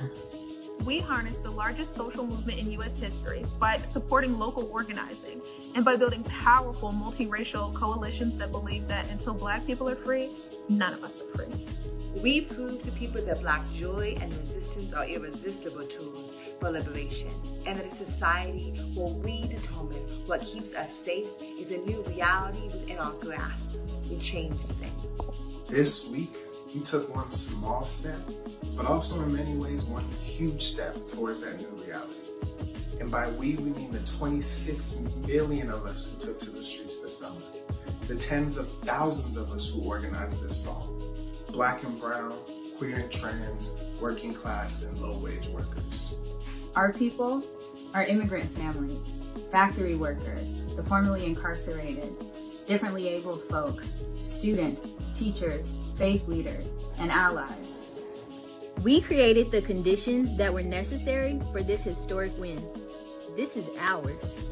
We harnessed the largest social movement in U.S. history by supporting local organizing and by building powerful multiracial coalitions that believe that until Black people are free, none of us are free. We proved to people that Black joy and resistance are irresistible tools for liberation, and that a society where we determine what keeps us safe is a new reality within our grasp. We changed things. This week, we took one small step, but also in many ways one huge step towards that new reality. And by we mean the 26 million of us who took to the streets this summer, the tens of thousands of us who organized this fall, Black and brown, queer and trans, working class and low-wage workers. Our people, our immigrant families, factory workers, the formerly incarcerated, differently abled folks, students, teachers, faith leaders, and allies. We created the conditions that were necessary for this historic win. This is ours.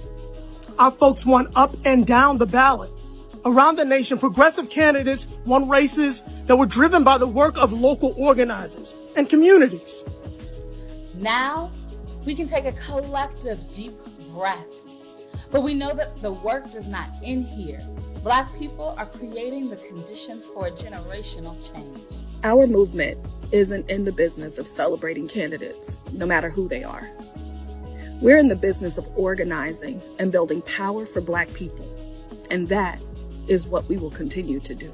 Our folks won up and down the ballot. Around the nation, progressive candidates won races that were driven by the work of local organizers and communities. Now, we can take a collective deep breath. But we know that the work does not end here. Black people are creating the conditions for a generational change. Our movement isn't in the business of celebrating candidates, no matter who they are. We're in the business of organizing and building power for Black people. And that is what we will continue to do.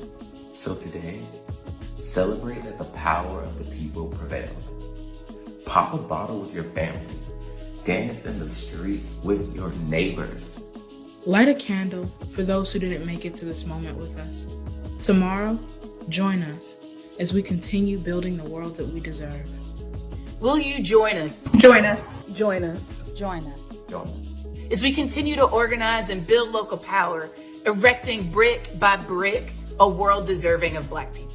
So today, celebrate that the power of the people prevailed. Pop a bottle with your family. Dance in the streets with your neighbors. Light a candle for those who didn't make it to this moment with us. Tomorrow, join us as we continue building the world that we deserve. Will you join us? Join us. Join us. Join us. Join us. As we continue to organize and build local power, erecting brick by brick a world deserving of Black people.